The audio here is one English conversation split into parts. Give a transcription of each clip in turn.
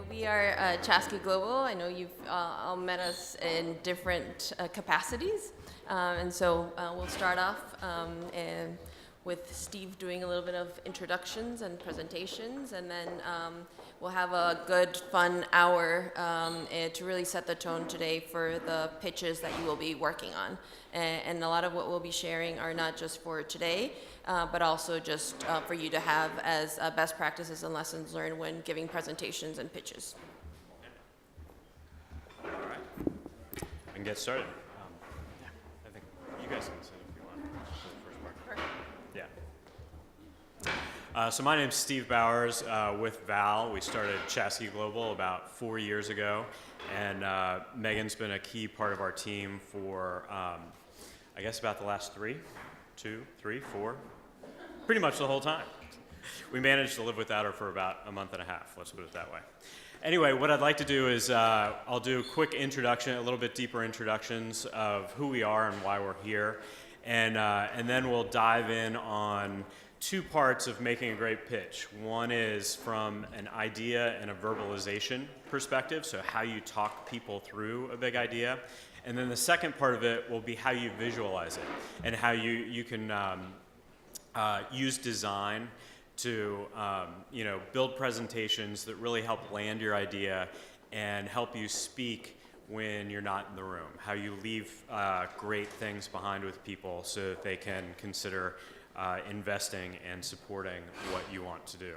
We are Chaski Global. I know you've all met us in different capacities. And so we'll start off with Steve doing a little bit of introductions and presentations, and then we'll have a good, fun hour to really set the tone today for the pitches that you will be working on. And a lot of what we'll be sharing are not just for today, but also just for you to have as best practices and lessons learned when giving presentations and pitches. All right, I can get started. I think you guys can sit if you want for the first part. Yeah. So my name's Steve Bowers with Val. We started Chaski Global about 4 years ago, and Megan's been a key part of our team for, I guess, about the last 4, pretty much the whole time. We managed to live without her for about a month and a half, let's put it that way. Anyway, what I'd like to do is I'll do a quick introduction, a little bit deeper introductions of who we are and why we're here, and then we'll dive in on 2 parts of making a great pitch. One is from an idea and a verbalization perspective, so how you talk people through a big idea. And then the second part of it will be how you visualize it and how you can use design to build presentations that really help land your idea and help you speak when you're not in the room. How you leave great things behind with people so that they can consider investing and supporting what you want to do.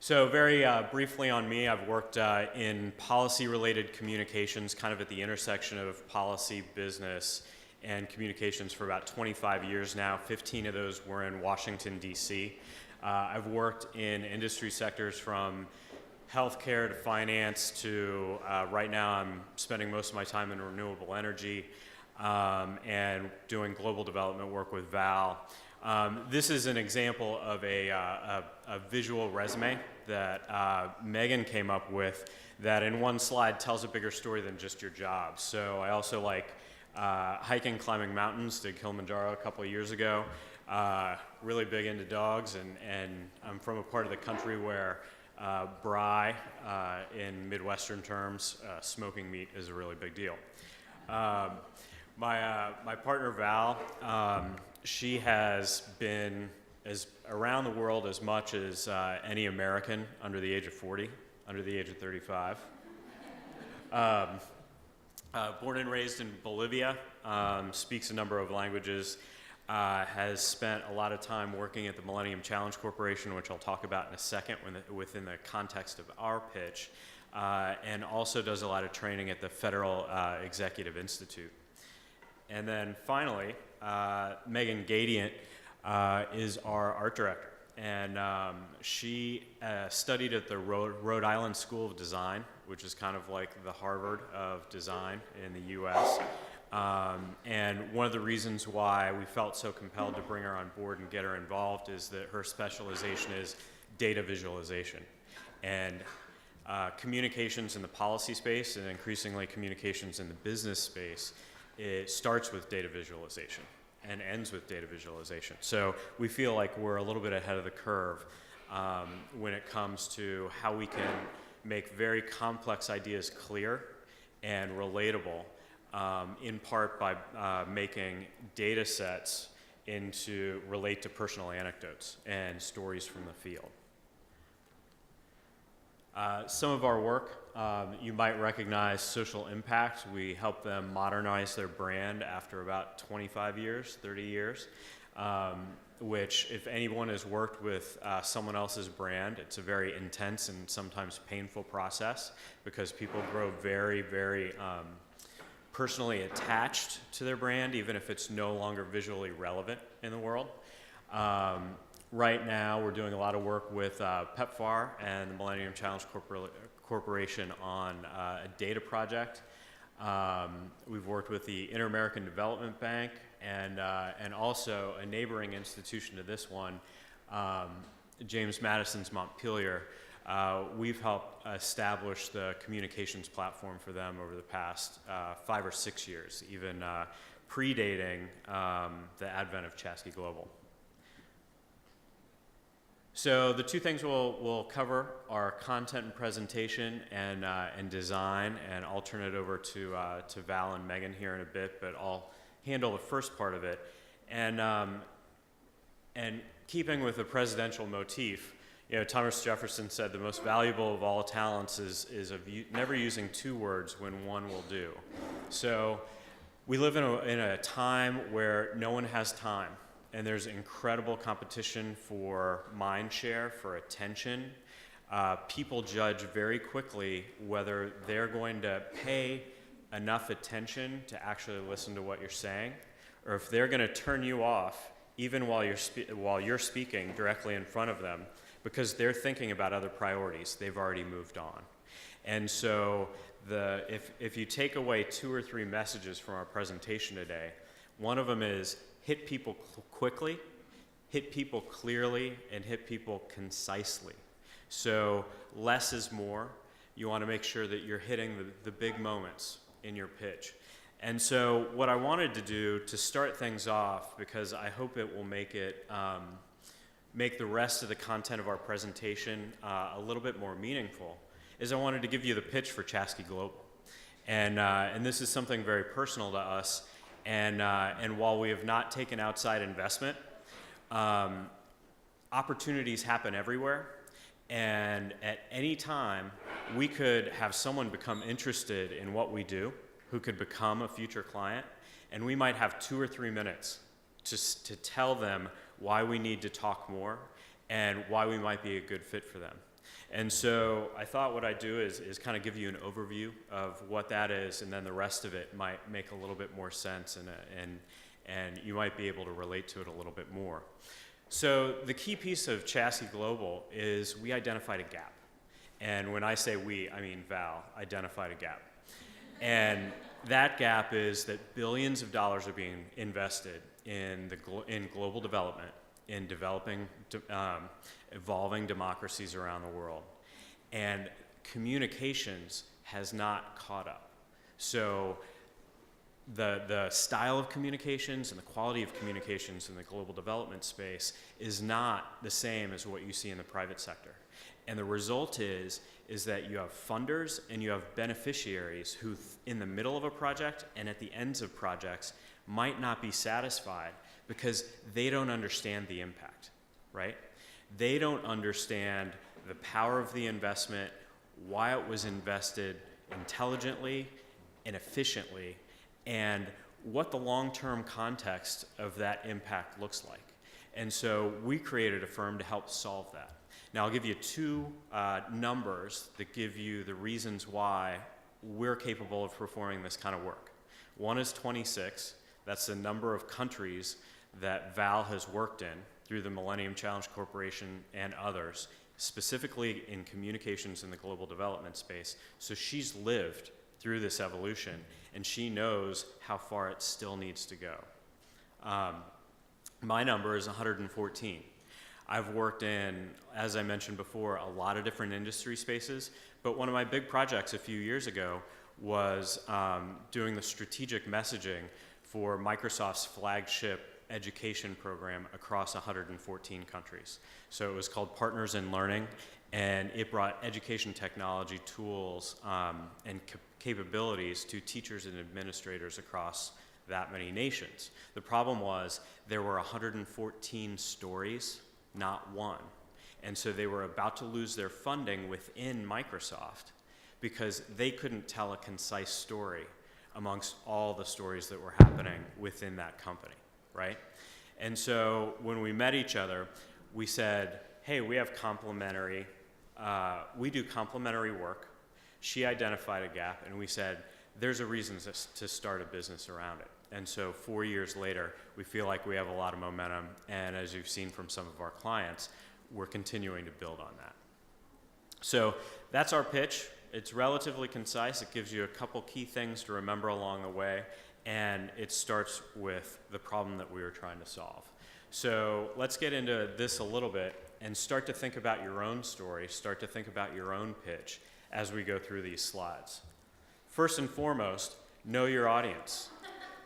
So very briefly on me, I've worked in policy-related communications, kind of at the intersection of policy, business, and communications for about 25 years now. 15 of those were in Washington, D.C. I've worked in industry sectors from healthcare to finance to right now I'm spending most of my time in renewable energy and doing global development work with Val. This is an example of a visual resume that Megan came up with that in one slide tells a bigger story than just your job. So I also like hiking, climbing mountains. Did Kilimanjaro a couple of years ago. Really big into dogs, and I'm from a part of the country where braai, in Midwestern terms, smoking meat is a really big deal. My partner Val, she has been around the world as much as any American under the age of 40, under the age of 35. Born and raised in Bolivia, speaks a number of languages, has spent a lot of time working at the Millennium Challenge Corporation, which I'll talk about in a second within the context of our pitch, and also does a lot of training at the Federal Executive Institute. And then finally, Megan Gadient is our art director, and she studied at the Rhode Island School of Design, which is kind of like the Harvard of design in the US. And one of the reasons why we felt so compelled to bring her on board and get her involved is that her specialization is data visualization. And communications in the policy space and increasingly communications in the business space, it starts with data visualization and ends with data visualization. So we feel like we're a little bit ahead of the curve when it comes to how we can make very complex ideas clear and relatable, in part by making data sets relate to personal anecdotes and stories from the field. Some of our work, you might recognize Social Impact. We help them modernize their brand after about 25 years, 30 years, which if anyone has worked with someone else's brand, it's a very intense and sometimes painful process because people grow very, very personally attached to their brand, even if it's no longer visually relevant in the world. Right now, we're doing a lot of work with PEPFAR and the Millennium Challenge Corporation on a data project. We've worked with the Inter-American Development Bank and also a neighboring institution to this one, James Madison's Montpelier. We've helped establish the communications platform for them over the past 5 or 6 years, even predating the advent of Chaski Global. So the two things we'll cover are content and presentation and design, and I'll turn it over to Val and Megan here in a bit, but I'll handle the first part of it. And keeping with the presidential motif, Thomas Jefferson said the most valuable of all talents is never using two words when one will do. So we live in a time where no one has time. And there's incredible competition for mind share, for attention. People judge very quickly whether they're going to pay enough attention to actually listen to what you're saying, or if they're going to turn you off even while you're speaking directly in front of them, because they're thinking about other priorities. They've already moved on. And so if you take away 2 or 3 messages from our presentation today, one of them is hit people quickly, hit people clearly, and hit people concisely. So less is more. You want to make sure that you're hitting the big moments in your pitch. And so what I wanted to do to start things off, because I hope it will make the rest of the content of our presentation a little bit more meaningful, is I wanted to give you the pitch for Chaski Global. And this is something very personal to us. And while we have not taken outside investment, opportunities happen everywhere. And at any time, we could have someone become interested in what we do, who could become a future client, and we might have 2 or 3 minutes just to tell them why we need to talk more and why we might be a good fit for them. And so I thought what I'd do is kind of give you an overview of what that is, and then the rest of it might make a little bit more sense, and you might be able to relate to it a little bit more. So the key piece of Chaski Global is we identified a gap. And when I say we, I mean Val identified a gap. And that gap is that billions of dollars are being invested in global development, in developing, evolving democracies around the world. And communications has not caught up. So the style of communications and the quality of communications in the global development space is not the same as what you see in the private sector. And the result is that you have funders and you have beneficiaries who, in the middle of a project and at the ends of projects, might not be satisfied because they don't understand the impact, right? They don't understand the power of the investment, why it was invested intelligently and efficiently, and what the long-term context of that impact looks like. And so we created a firm to help solve that. Now I'll give you 2 numbers that give you the reasons why we're capable of performing this kind of work. One is 26. That's the number of countries that Val has worked in through the Millennium Challenge Corporation and others, specifically in communications in the global development space. So she's lived through this evolution, and she knows how far it still needs to go. My number is 114. I've worked in, as I mentioned before, a lot of different industry spaces, but one of my big projects a few years ago was doing the strategic messaging for Microsoft's flagship education program across 114 countries. So it was called Partners in Learning, and it brought education technology tools and capabilities to teachers and administrators across that many nations. The problem was there were 114 stories, not one. And so they were about to lose their funding within Microsoft because they couldn't tell a concise story amongst all the stories that were happening within that company, right? And so when we met each other, we said, hey, we have we do complementary work. She identified a gap, and we said, there's a reason to start a business around it. And so 4 years later, we feel like we have a lot of momentum, and as you've seen from some of our clients, we're continuing to build on that. So that's our pitch. It's relatively concise. It gives you a couple key things to remember along the way, and it starts with the problem that we were trying to solve. So let's get into this a little bit and start to think about your own story, start to think about your own pitch as we go through these slides. First and foremost, know your audience.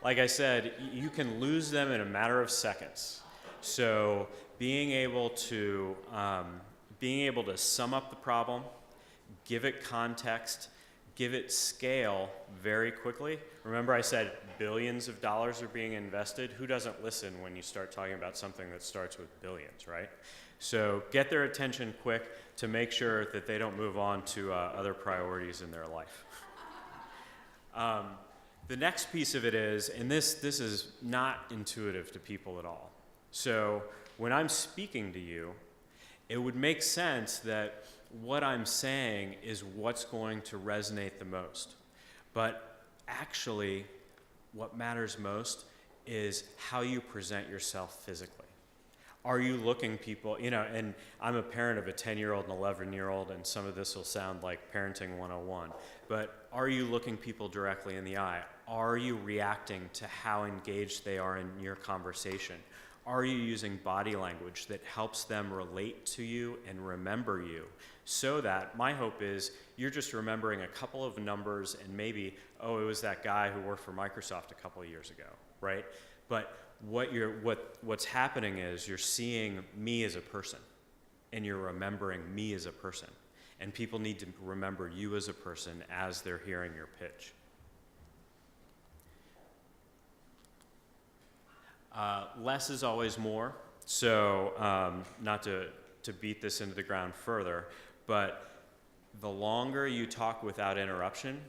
Like I said, you can lose them in a matter of seconds. So being able to sum up the problem, give it context, give it scale very quickly. Remember I said billions of dollars are being invested? Who doesn't listen when you start talking about something that starts with billions, right? So get their attention quick to make sure that they don't move on to other priorities in their life. The next piece of it is, and this is not intuitive to people at all. So when I'm speaking to you, it would make sense that what I'm saying is what's going to resonate the most. But actually, what matters most is how you present yourself physically. Are you looking people, and I'm a parent of a 10-year-old and 11-year-old, and some of this will sound like parenting 101, but are you looking people directly in the eye? Are you reacting to how engaged they are in your conversation? Are you using body language that helps them relate to you and remember you? So that my hope is you're just remembering a couple of numbers and maybe, oh, it was that guy who worked for Microsoft a couple of years ago, right? But what's happening is you're seeing me as a person and you're remembering me as a person. And people need to remember you as a person as they're hearing your pitch. Less is always more. So not to beat this into the ground further, but the longer you talk without interruption,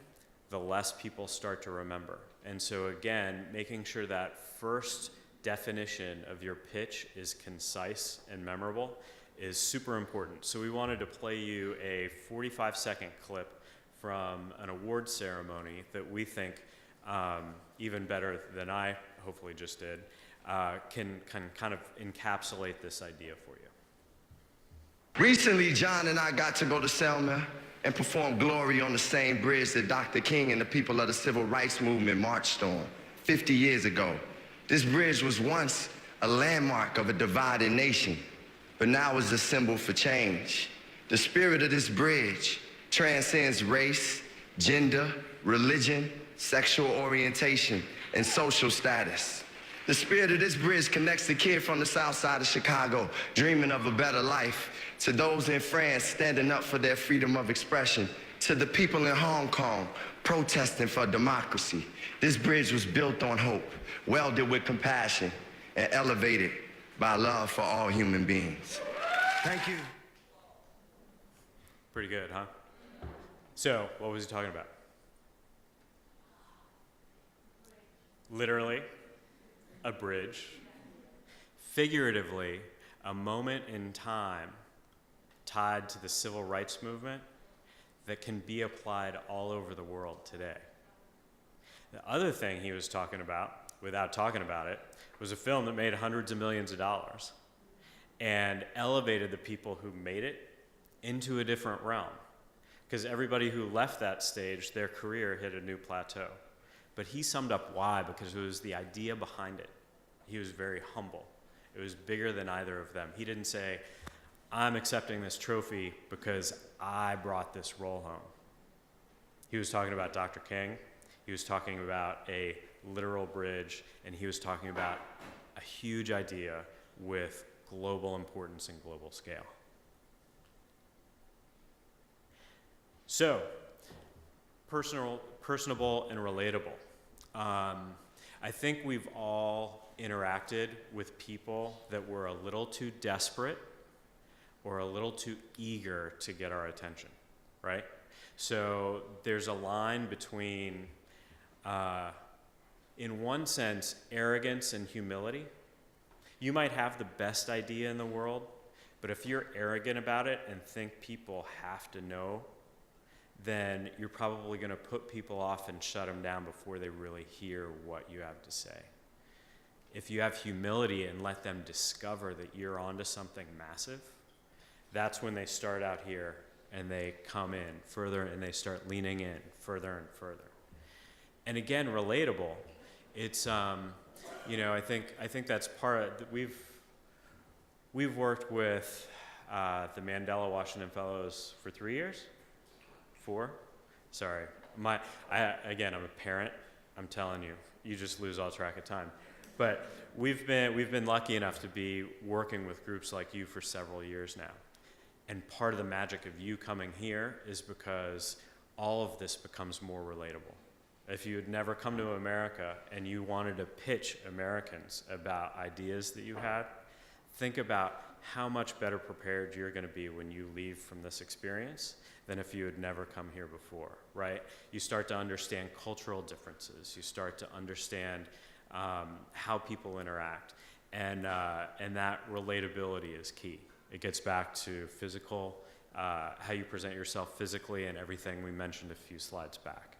the less people start to remember. And so again, making sure that first definition of your pitch is concise and memorable is super important. So we wanted to play you a 45-second clip from an award ceremony that we think, even better than I hopefully just did, can kind of encapsulate this idea for you. Recently, John and I got to go to Selma and perform Glory on the same bridge that Dr. King and the people of the Civil Rights Movement marched on 50 years ago. This bridge was once a landmark of a divided nation, but now is a symbol for change. The spirit of this bridge transcends race, gender, religion, sexual orientation, and social status. The spirit of this bridge connects the kid from the south side of Chicago, dreaming of a better life, to those in France standing up for their freedom of expression, to the people in Hong Kong protesting for democracy. This bridge was built on hope, welded with compassion, and elevated by love for all human beings. Thank you. Pretty good, huh? So, what was he talking about? Literally, a bridge. Figuratively, a moment in time tied to the civil rights movement that can be applied all over the world today. The other thing he was talking about, without talking about it, was a film that made hundreds of millions of dollars and elevated the people who made it into a different realm. Because everybody who left that stage, their career hit a new plateau. But he summed up why, because it was the idea behind it. He was very humble. It was bigger than either of them. He didn't say, I'm accepting this trophy because I brought this role home. He was talking about Dr. King. He was talking about a literal bridge, and he was talking about a huge idea with global importance and global scale. So, personable and relatable. I think we've all interacted with people that were a little too desperate or a little too eager to get our attention, right? So there's a line between, in one sense, arrogance and humility. You might have the best idea in the world, but if you're arrogant about it and think people have to know, then you're probably going to put people off and shut them down before they really hear what you have to say. If you have humility and let them discover that you're onto something massive, that's when they start out here and they come in further and they start leaning in further and further. And again, relatable. It's, I think that's part of, we've worked with the Mandela Washington Fellows for 3 years? 4? Sorry. Again, I'm a parent. I'm telling you, you just lose all track of time. But we've been lucky enough to be working with groups like you for several years now. And part of the magic of you coming here is because all of this becomes more relatable. If you had never come to America and you wanted to pitch Americans about ideas that you had, think about how much better prepared you're going to be when you leave from this experience than if you had never come here before, right? You start to understand cultural differences. You start to understand how people interact. And that relatability is key. It gets back to physical, how you present yourself physically and everything we mentioned a few slides back.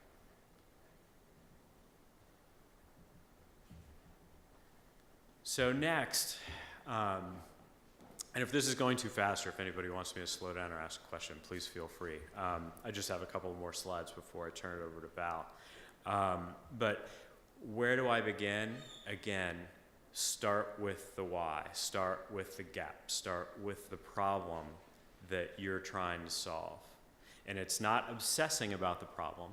So next, and if this is going too fast or if anybody wants me to slow down or ask a question, please feel free. I just have a couple more slides before I turn it over to Val. But where do I begin? Again, start with the why, start with the gap, start with the problem that you're trying to solve. And it's not obsessing about the problem.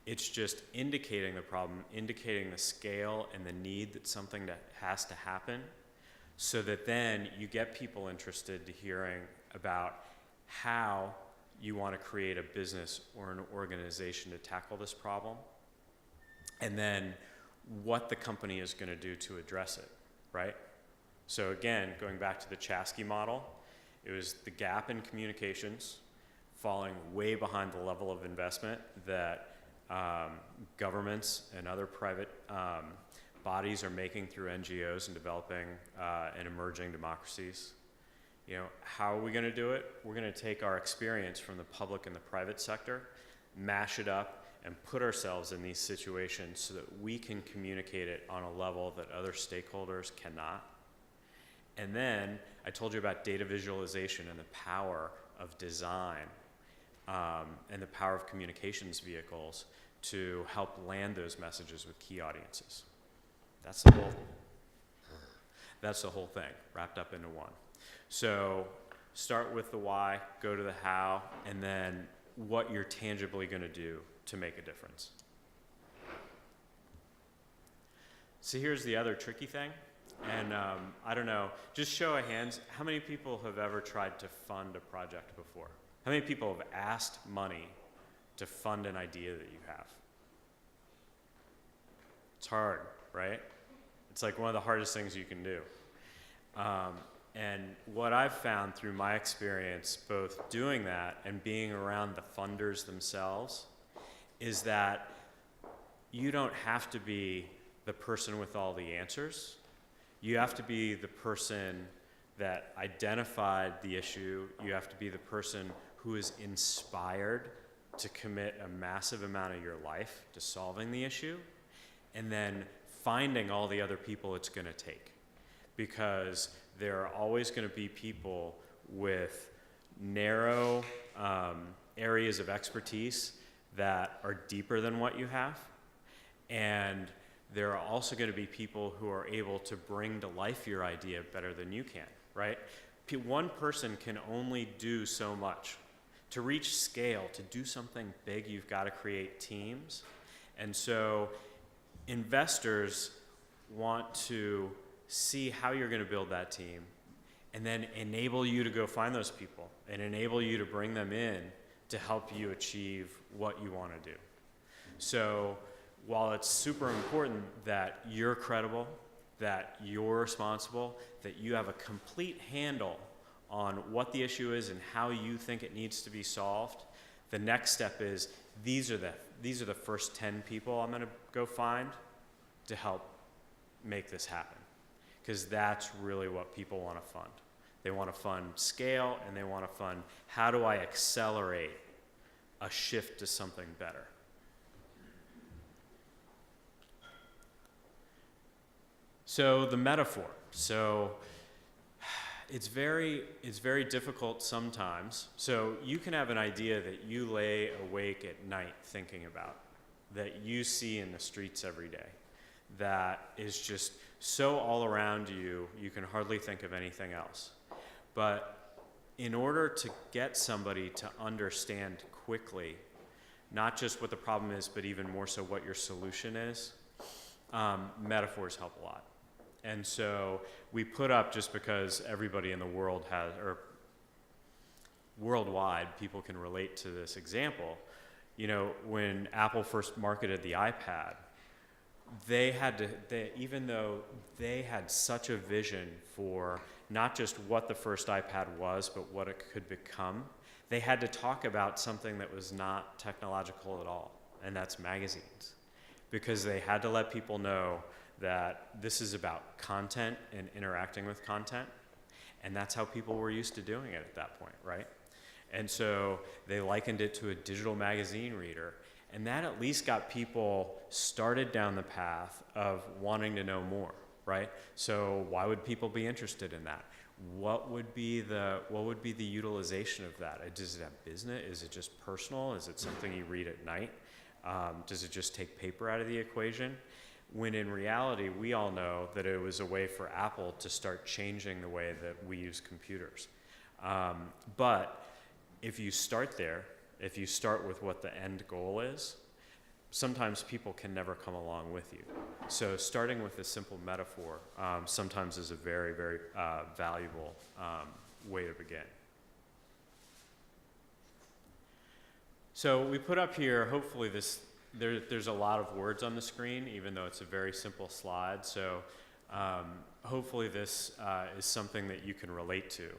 It's just indicating the problem, indicating the scale and the need that something that has to happen, so that then you get people interested to hearing about how you want to create a business or an organization to tackle this problem, and then what the company is going to do to address it, right? So again, going back to the Chaski model, it was the gap in communications, falling way behind the level of investment that governments and other private bodies are making through NGOs and developing and emerging democracies. You know, how are we going to do it? We're going to take our experience from the public and the private sector, mash it up, and put ourselves in these situations so that we can communicate it on a level that other stakeholders cannot. And then I told you about data visualization and the power of design and the power of communications vehicles to help land those messages with key audiences. That's the whole thing wrapped up into one. So start with the why, go to the how, and then what you're tangibly going to do to make a difference. So here's the other tricky thing, and I don't know, just show of hands, how many people have ever tried to fund a project before? How many people have asked money to fund an idea that you have? It's hard, right? It's like one of the hardest things you can do. And what I've found through my experience, both doing that and being around the funders themselves, is that you don't have to be the person with all the answers. You have to be the person that identified the issue. You have to be the person who is inspired to commit a massive amount of your life to solving the issue, and then finding all the other people it's going to take. Because there are always going to be people with narrow areas of expertise that are deeper than what you have. And there are also going to be people who are able to bring to life your idea better than you can, right? One person can only do so much. To reach scale, to do something big, you've got to create teams. And so investors want to see how you're going to build that team and then enable you to go find those people and enable you to bring them in to help you achieve what you want to do. So while it's super important that you're credible, that you're responsible, that you have a complete handle on what the issue is and how you think it needs to be solved, the next step is these are the first 10 people I'm going to go find to help make this happen. Because that's really what people want to fund. They want to fund scale, and they want to fund how do I accelerate a shift to something better. So the metaphor. So it's very difficult sometimes. So you can have an idea that you lay awake at night thinking about, that you see in the streets every day, that is just so all around you, you can hardly think of anything else. But in order to get somebody to understand quickly, not just what the problem is, but even more so what your solution is, metaphors help a lot. And so we put up, just because everybody in the world has, or worldwide, people can relate to this example. You know, when Apple first marketed the iPad, even though they had such a vision for not just what the first iPad was, but what it could become, they had to talk about something that was not technological at all, and that's magazines. Because they had to let people know that this is about content and interacting with content, and that's how people were used to doing it at that point, right? And so they likened it to a digital magazine reader, and that at least got people started down the path of wanting to know more, right? So why would people be interested in that? What would be the utilization of that? Does it have business? Is it just personal? Is it something you read at night? Does it just take paper out of the equation? When in reality, we all know that it was a way for Apple to start changing the way that we use computers. But if you start there, if you start with what the end goal is, sometimes people can never come along with you. So starting with a simple metaphor sometimes is a very, very valuable way to begin. So we put up here, hopefully there's a lot of words on the screen, even though it's a very simple slide. So hopefully this is something that you can relate to.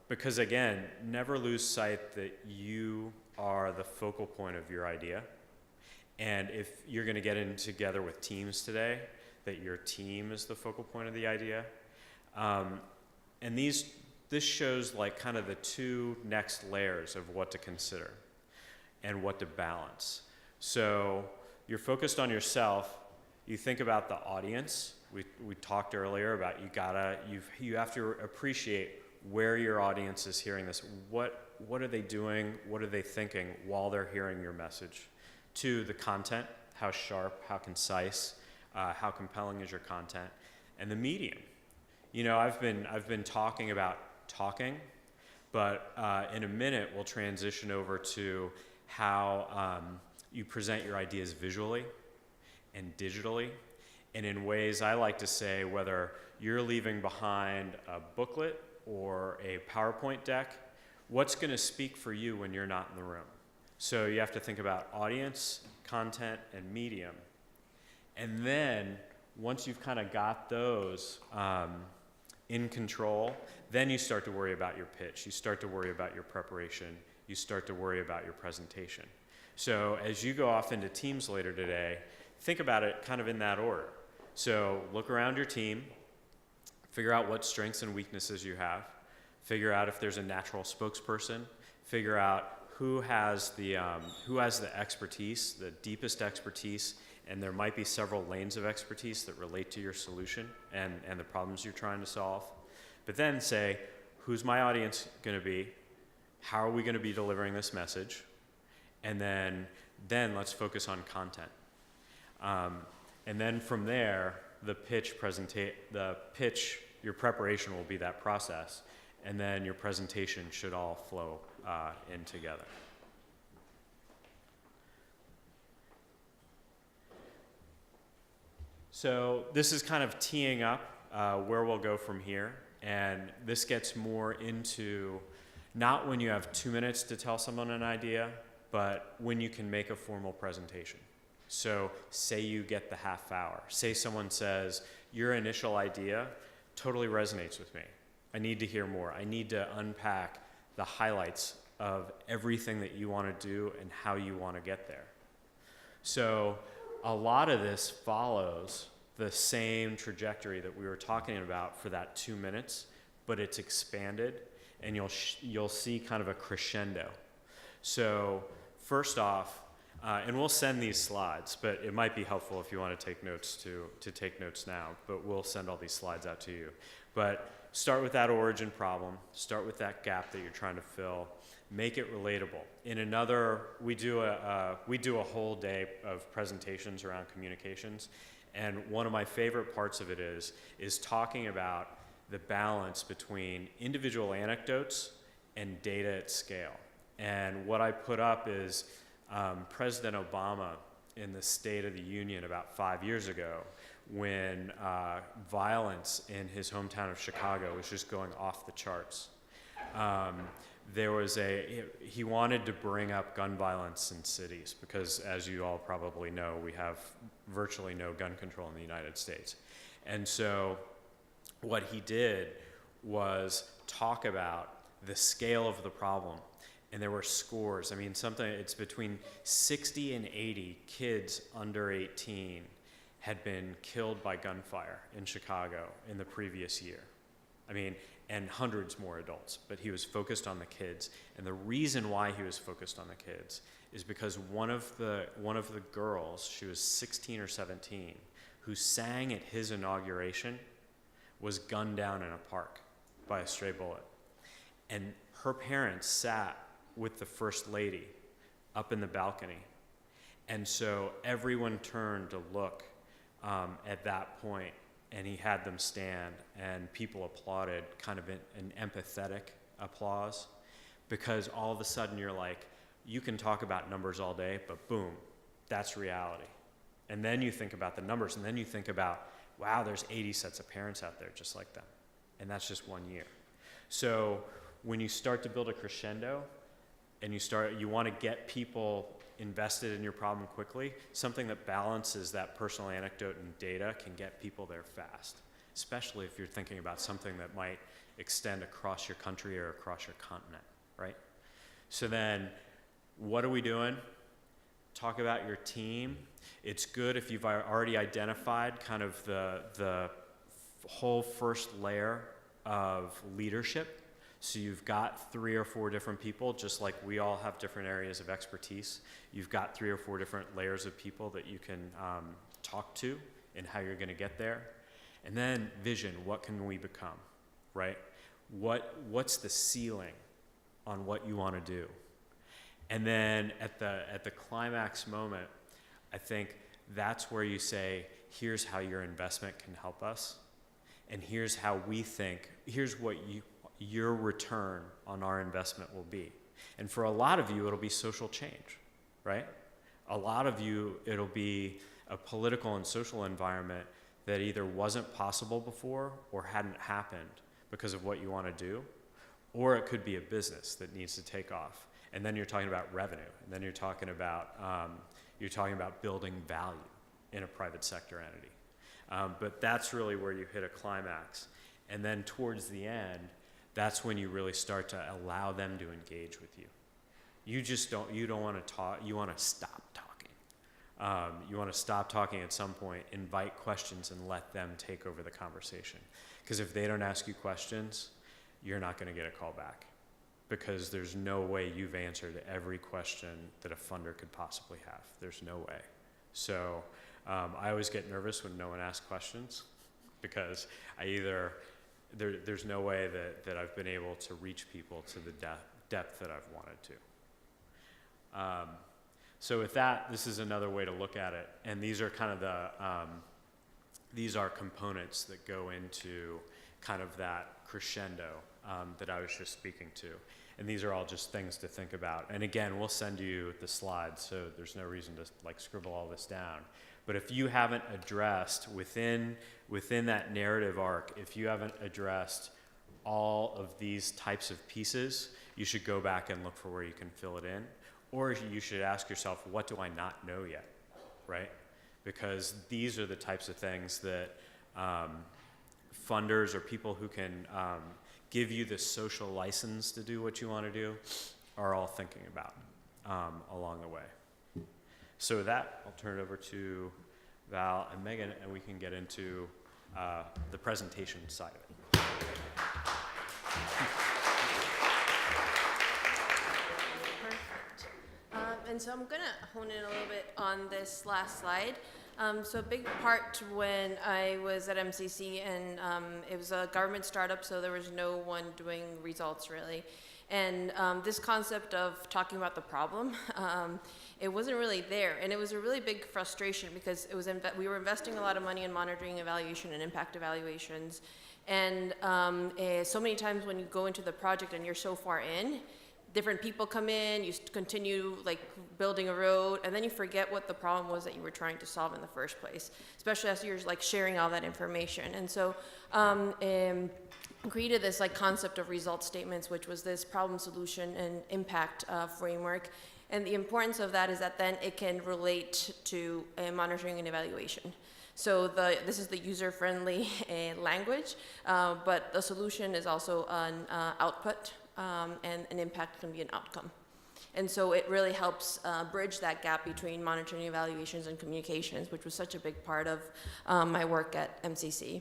Because again, never lose sight that you are the focal point of your idea. And if you're going to get in together with teams today, that your team is the focal point of the idea. And this shows like kind of the two next layers of what to consider and what to balance. So you're focused on yourself. You think about the audience. We talked earlier about you have to appreciate where your audience is hearing this. What are they doing? What are they thinking while they're hearing your message? To the content, how sharp, how concise, how compelling is your content, and the medium. You know, I've been talking about talking, but in a minute we'll transition over to how you present your ideas visually and digitally, and in ways I like to say, whether you're leaving behind a booklet or a PowerPoint deck, what's going to speak for you when you're not in the room? So you have to think about audience, content, and medium. And then once you've kind of got those in control, then you start to worry about your pitch. You start to worry about your preparation. You start to worry about your presentation. So as you go off into teams later today, think about it kind of in that order. So look around your team, figure out what strengths and weaknesses you have, figure out if there's a natural spokesperson, figure out who has the expertise, the deepest expertise, and there might be several lanes of expertise that relate to your solution and the problems you're trying to solve. But then say, who's my audience going to be? How are we going to be delivering this message? And then let's focus on content. And then from there, your preparation will be that process, and then your presentation should all flow in together. So this is kind of teeing up where we'll go from here, and this gets more into not when you have 2 minutes to tell someone an idea, but when you can make a formal presentation. So say you get the half hour. Say someone says, your initial idea totally resonates with me. I need to hear more. I need to unpack the highlights of everything that you want to do and how you want to get there. So a lot of this follows the same trajectory that we were talking about for that 2 minutes, but it's expanded, and you'll see kind of a crescendo. So first off, and we'll send these slides, but it might be helpful if you want to take notes to take notes now, but we'll send all these slides out to you. But start with that origin problem, start with that gap that you're trying to fill, make it relatable. We do a whole day of presentations around communications, and one of my favorite parts of it is talking about the balance between individual anecdotes and data at scale. And what I put up is President Obama in the State of the Union about 5 years ago when violence in his hometown of Chicago was just going off the charts. He wanted to bring up gun violence in cities because, as you all probably know, we have virtually no gun control in the United States. And so what he did was talk about the scale of the problem. And there were scores. I mean, it's between 60 and 80 kids under 18 had been killed by gunfire in Chicago in the previous year. I mean, and hundreds more adults, but he was focused on the kids. And the reason why he was focused on the kids is because one of the girls, she was 16 or 17, who sang at his inauguration, was gunned down in a park by a stray bullet. And her parents sat with the First Lady up in the balcony. And so everyone turned to look at that point, and he had them stand, and people applauded, kind of an empathetic applause, because all of a sudden you're like, you can talk about numbers all day, but boom, that's reality. And then you think about the numbers, and then you think about, wow, there's 80 sets of parents out there just like them. And that's just 1 year. So when you start to build a crescendo, and you want to get people invested in your problem quickly, something that balances that personal anecdote and data can get people there fast, especially if you're thinking about something that might extend across your country or across your continent, right? So then, what are we doing? Talk about your team. It's good if you've already identified kind of the whole first layer of leadership. So you've got 3 or 4 different people, just like we all have different areas of expertise. You've got 3 or 4 different layers of people that you can talk to and how you're going to get there. And then vision, what can we become, right? What's the ceiling on what you want to do? And then at the climax moment, I think that's where you say, here's how your investment can help us, and here's how we think, here's what your return on our investment will be. And for a lot of you, it'll be social change, right? A lot of you, it'll be a political and social environment that either wasn't possible before or hadn't happened because of what you want to do, or it could be a business that needs to take off. And then you're talking about revenue, and then you're talking about building value in a private sector entity. But that's really where you hit a climax. And then towards the end, that's when you really start to allow them to engage with you. You don't want to talk, you want to stop talking. You want to stop talking at some point, invite questions, and let them take over the conversation. Because if they don't ask you questions, you're not going to get a call back. Because there's no way you've answered every question that a funder could possibly have. There's no way. So I always get nervous when no one asks questions, because there's no way that I've been able to reach people to the depth that I've wanted to. So with that, this is another way to look at it. And these are kind of these are components that go into kind of that crescendo that I was just speaking to. And these are all just things to think about. And again, we'll send you the slides, so there's no reason to scribble all this down. But if you haven't addressed within that narrative arc, if you haven't addressed all of these types of pieces, you should go back and look for where you can fill it in. Or you should ask yourself, what do I not know yet, right? Because these are the types of things that funders or people who can give you the social license to do what you want to do are all thinking about along the way. So with that, I'll turn it over to Val and Megan, and we can get into the presentation side of it. Perfect. And so I'm going to hone in a little bit on this last slide. So a big part when I was at MCC, and it was a government startup, so there was no one doing results really. And this concept of talking about the problem, it wasn't really there. And it was a really big frustration because it was we were investing a lot of money in monitoring evaluation and impact evaluations. And so many times when you go into the project and you're so far in, different people come in, you continue like building a road, and then you forget what the problem was that you were trying to solve in the first place, especially as you're like sharing all that information. And so created this like concept of result statements, which was this problem solution and impact framework. And the importance of that is that then it can relate to monitoring and evaluation. So this is the user-friendly language, but the solution is also an output, and an impact can be an outcome. And so it really helps bridge that gap between monitoring, evaluations, and communications, which was such a big part of my work at MCC.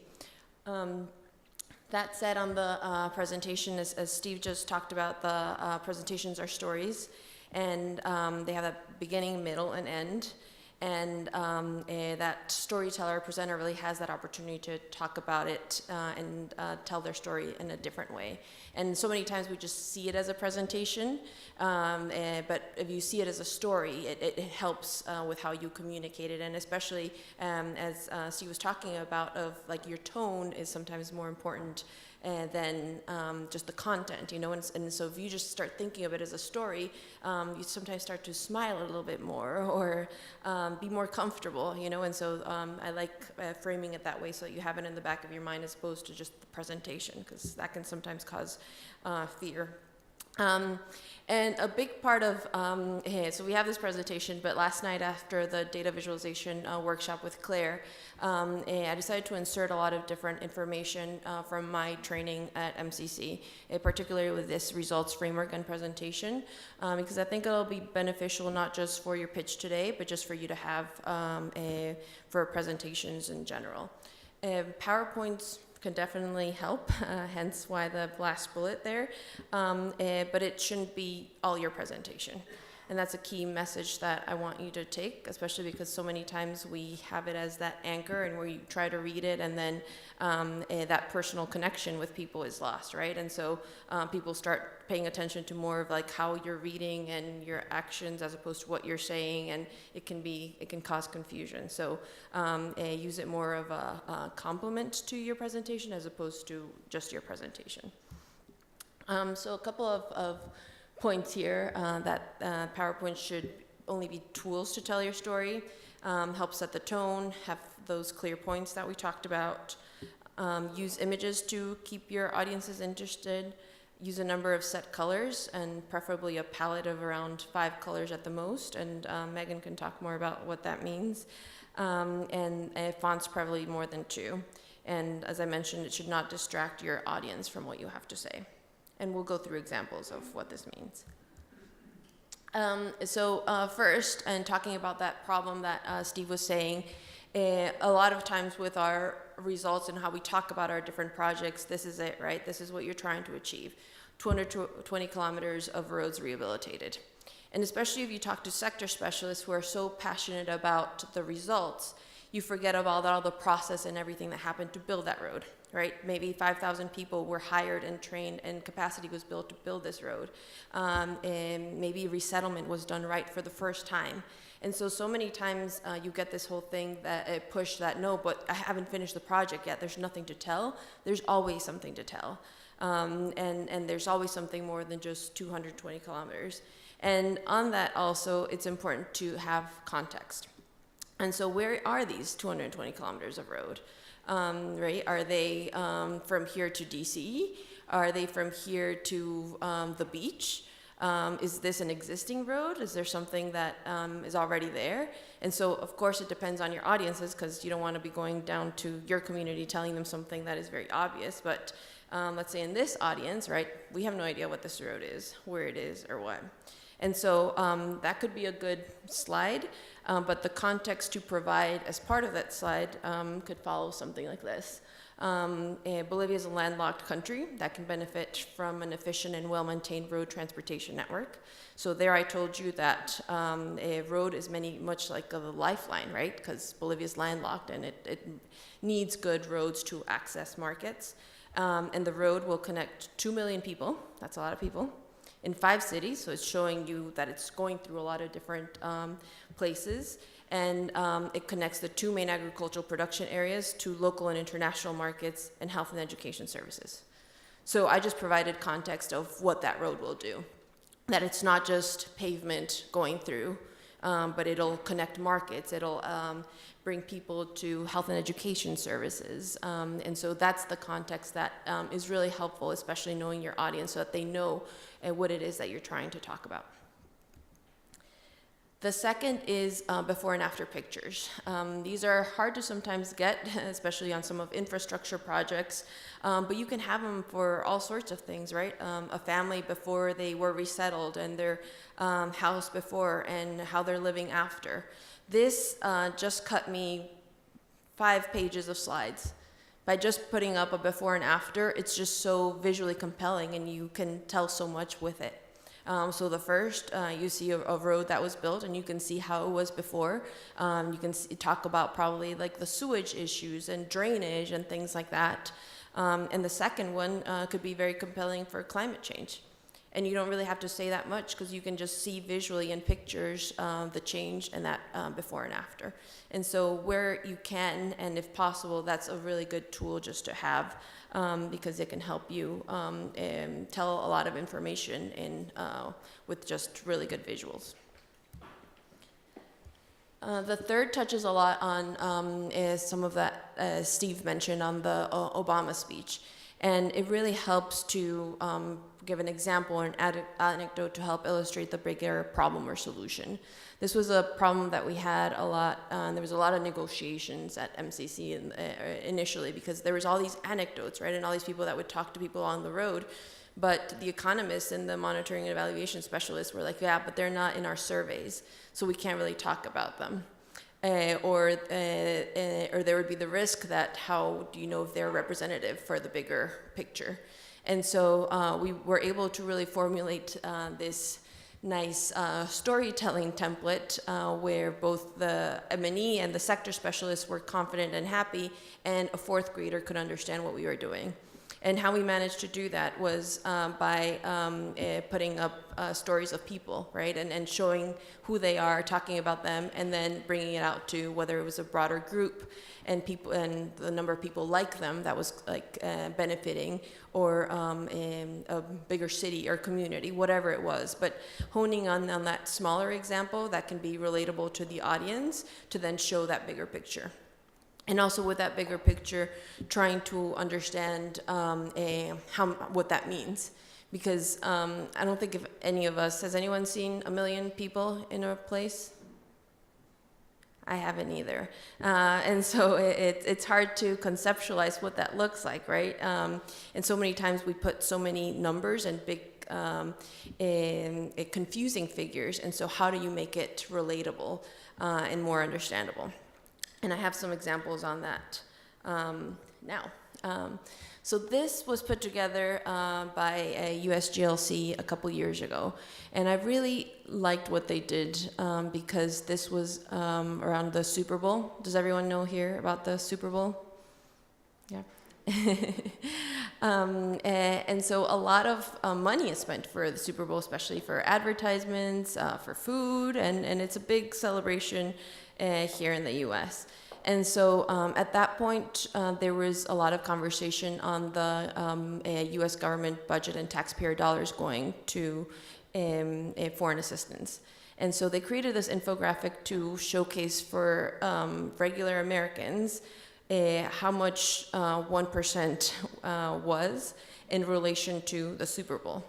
That said, on the presentation, as Steve just talked about, the presentations are stories, and they have a beginning, middle, and end. And that storyteller, presenter really has that opportunity to talk about it and tell their story in a different way. And so many times we just see it as a presentation, but if you see it as a story, it helps with how you communicate it. And especially as Steve was talking about, of like your tone is sometimes more important than just the content, you know, and so if you just start thinking of it as a story, you sometimes start to smile a little bit more or be more comfortable, you know, and so I like framing it that way so that you have it in the back of your mind as opposed to just the presentation, because that can sometimes cause fear. And a big part of, so we have this presentation, but last night after the data visualization workshop with Claire, I decided to insert a lot of different information from my training at MCC, particularly with this results framework and presentation, because I think it'll be beneficial not just for your pitch today, but just for you to have for presentations in general. PowerPoints can definitely help, hence why the last bullet there, but it shouldn't be all your presentation. And that's a key message that I want you to take, especially because so many times we have it as that anchor and where you try to read it and then that personal connection with people is lost, right? And so people start paying attention to more of like how you're reading and your actions as opposed to what you're saying, and it can cause confusion. So use it more of a complement to your presentation as opposed to just your presentation. So a couple of points here that PowerPoint should only be tools to tell your story, help set the tone, have those clear points that we talked about, use images to keep your audiences interested, use a number of set colors and preferably a palette of around 5 colors at the most, and Megan can talk more about what that means, and fonts preferably more than 2. And as I mentioned, it should not distract your audience from what you have to say. And we'll go through examples of what this means. First, and talking about that problem that Steve was saying, a lot of times with our results and how we talk about our different projects, this is it, right? This is what you're trying to achieve. 220 kilometers of roads rehabilitated. And especially if you talk to sector specialists who are so passionate about the results, you forget about all the process and everything that happened to build that road, right? Maybe 5,000 people were hired and trained and capacity was built to build this road. And maybe resettlement was done right for the first time. And so many times you get this whole thing that push that, no, but I haven't finished the project yet. There's nothing to tell. There's always something to tell. And there's always something more than just 220 kilometers. And on that also, it's important to have context. And so where are these 220 kilometers of road? Right? Are they from here to DC? Are they from here to the beach? Is this an existing road? Is there something that is already there? And so, of course, it depends on your audiences, because you don't want to be going down to your community telling them something that is very obvious. But let's say in this audience, right, we have no idea what this road is, where it is, or what. And so that could be a good slide, but the context to provide as part of that slide could follow something like this. Bolivia is a landlocked country that can benefit from an efficient and well-maintained road transportation network. So there I told you that a road is much like a lifeline, right? Because Bolivia is landlocked and it needs good roads to access markets. And the road will connect 2 million people, that's a lot of people, in 5 cities, so it's showing you that it's going through a lot of different places, and it connects the 2 main agricultural production areas to local and international markets and health and education services. So I just provided context of what that road will do. that it's not just pavement going through, but it'll connect markets, it'll bring people to health and education services. And so that's the context that is really helpful, especially knowing your audience so that they know what it is that you're trying to talk about. The second is before and after pictures. These are hard to sometimes get, especially on some of infrastructure projects, but you can have them for all sorts of things, right? A family before they were resettled, and their house before, and how they're living after. This just cut me 5 pages of slides. By just putting up a before and after, it's just so visually compelling, and you can tell so much with it. So the first, you see a road that was built, and you can see how it was before. You can talk about probably like the sewage issues and drainage and things like that. And the second one could be very compelling for climate change. And you don't really have to say that much because you can just see visually in pictures the change and that before and after. And so where you can, and if possible, that's a really good tool just to have because it can help you and tell a lot of information with just really good visuals. The third touches a lot on is some of that Steve mentioned on the Obama speech. And it really helps to give an example or an anecdote to help illustrate the bigger problem or solution. This was a problem that we had a lot, there was a lot of negotiations at MCC initially because there was all these anecdotes, right, and all these people that would talk to people on the road, but the economists and the monitoring and evaluation specialists were like, yeah, but they're not in our surveys, so we can't really talk about them. Or there would be the risk that how do you know if they're representative for the bigger picture? And so we were able to really formulate this nice storytelling template where both the M&E and the sector specialists were confident and happy, and a 4th grader could understand what we were doing. And how we managed to do that was by putting up stories of people, right, and showing who they are, talking about them, and then bringing it out to whether it was a broader group and people and the number of people like them that was like benefiting, or in a bigger city or community, whatever it was. But honing on that smaller example that can be relatable to the audience to then show that bigger picture. And also with that bigger picture, trying to understand what that means. Because I don't think if any of us, has anyone seen 1 million people in a place? I haven't either. And so it's hard to conceptualize what that looks like, right? And so many times we put so many numbers and big confusing figures. And so how do you make it relatable and more understandable? And I have some examples on that now. So this was put together by a USGLC a couple years ago. And I really liked what they did because this was around the Super Bowl. Does everyone know here about the Super Bowl? Yeah. And so a lot of money is spent for the Super Bowl, especially for advertisements, for food, and it's a big celebration here in the U.S. And so at that point, there was a lot of conversation on the U.S. government budget and taxpayer dollars going to foreign assistance. And so they created this infographic to showcase for regular Americans how much 1% was in relation to the Super Bowl.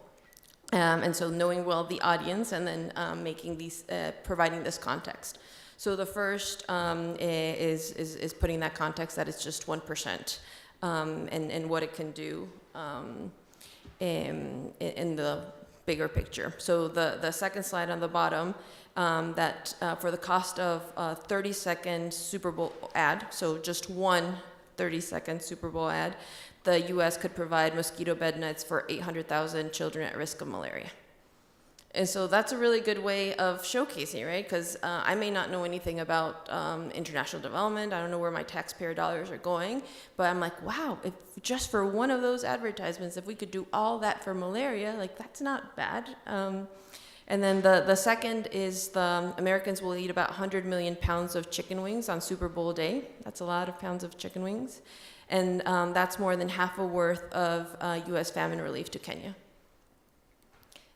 And so knowing well the audience and then making these, providing this context. So the first is putting that context that it's just 1% and what it can do in the bigger picture. So the second slide on the bottom, that for the cost of a 30-second Super Bowl ad, so just one 30-second Super Bowl ad, the U.S. could provide mosquito bed nets for 800,000 children at risk of malaria. And so that's a really good way of showcasing, right? Because I may not know anything about international development. I don't know where my taxpayer dollars are going. But I'm like, wow, if just for one of those advertisements, if we could do all that for malaria, like that's not bad. And then the second is the Americans will eat about 100 million pounds of chicken wings on Super Bowl day. That's a lot of pounds of chicken wings. And that's more than half a worth of U.S. famine relief to Kenya.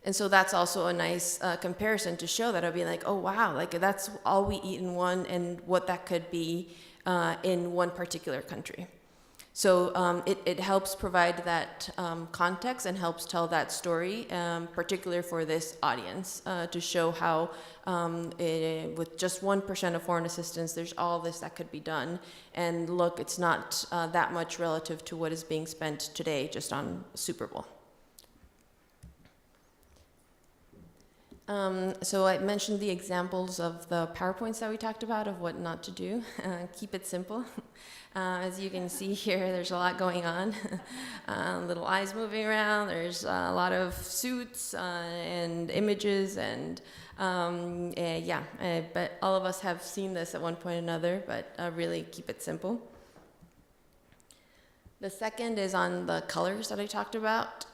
And so that's also a nice comparison to show that I'll be like, oh wow, like that's all we eat in one, and what that could be in one particular country. So it helps provide that context and helps tell that story, particularly for this audience, to show how with just 1% of foreign assistance, there's all this that could be done. And look, it's not that much relative to what is being spent today just on Super Bowl. So I mentioned the examples of the PowerPoints that we talked about of what not to do. Keep it simple. As you can see here, there's a lot going on. Little eyes moving around. There's a lot of suits and images, and but all of us have seen this at one point or another, but really keep it simple. The second is on the colors that I talked about.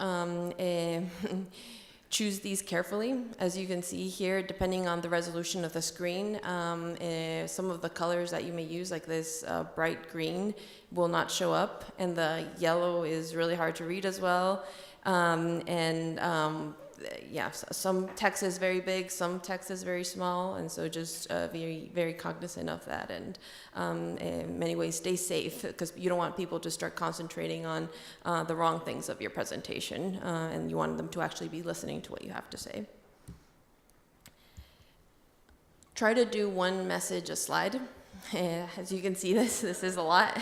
Choose these carefully. As you can see here, depending on the resolution of the screen, some of the colors that you may use, like this bright green, will not show up, and the yellow is really hard to read as well. Some text is very big, some text is very small, and so just be very cognizant of that, and in many ways stay safe, because you don't want people to start concentrating on the wrong things of your presentation, and you want them to actually be listening to what you have to say. Try to do one message a slide. As you can see, this is a lot.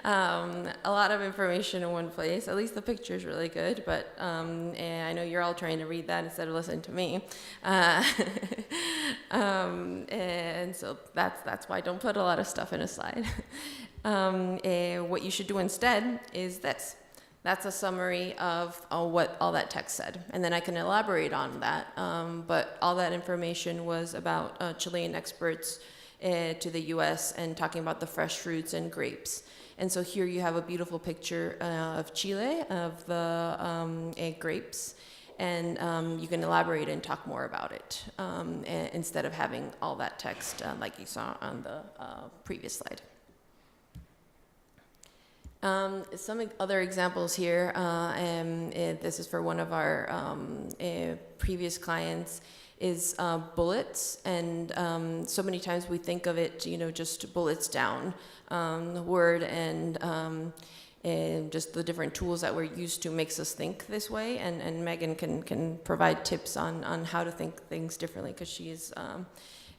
A lot of information in one place. At least the picture is really good, but I know you're all trying to read that instead of listening to me. And so that's why I don't put a lot of stuff in a slide. What you should do instead is this. That's a summary of what all that text said. And then I can elaborate on that. But all that information was about Chilean experts to the US and talking about the fresh fruits and grapes. And so here you have a beautiful picture of Chile, of the grapes, and you can elaborate and talk more about it instead of having all that text like you saw on the previous slide. Some other examples here, this is for one of our previous clients, is bullets, and so many times we think of it, just bullets down, the word, and just the different tools that we're used to makes us think this way, and Megan can provide tips on how to think things differently, because she is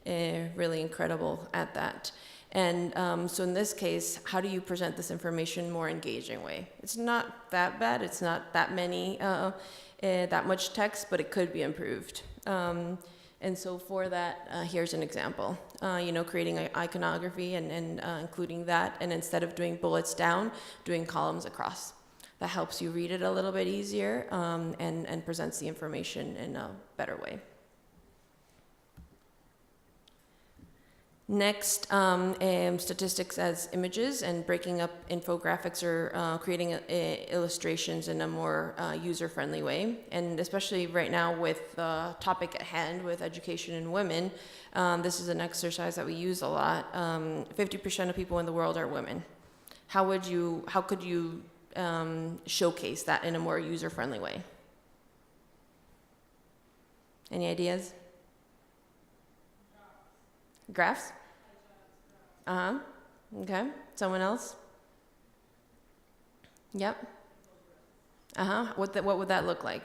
really incredible at that. And so in this case, how do you present this information in a more engaging way? It's not that bad, it's not that many, that much text, but it could be improved. And so for that, here's an example. Creating an iconography and including that, and instead of doing bullets down, doing columns across. That helps you read it a little bit easier and presents the information in a better way. Next, statistics as images, and breaking up infographics or creating illustrations in a more user-friendly way. And especially right now with the topic at hand with education and women, this is an exercise that we use a lot. 50% of people in the world are women. How could you showcase that in a more user-friendly way? Any ideas? Graphs? Okay. Someone else? Yep. What would that look like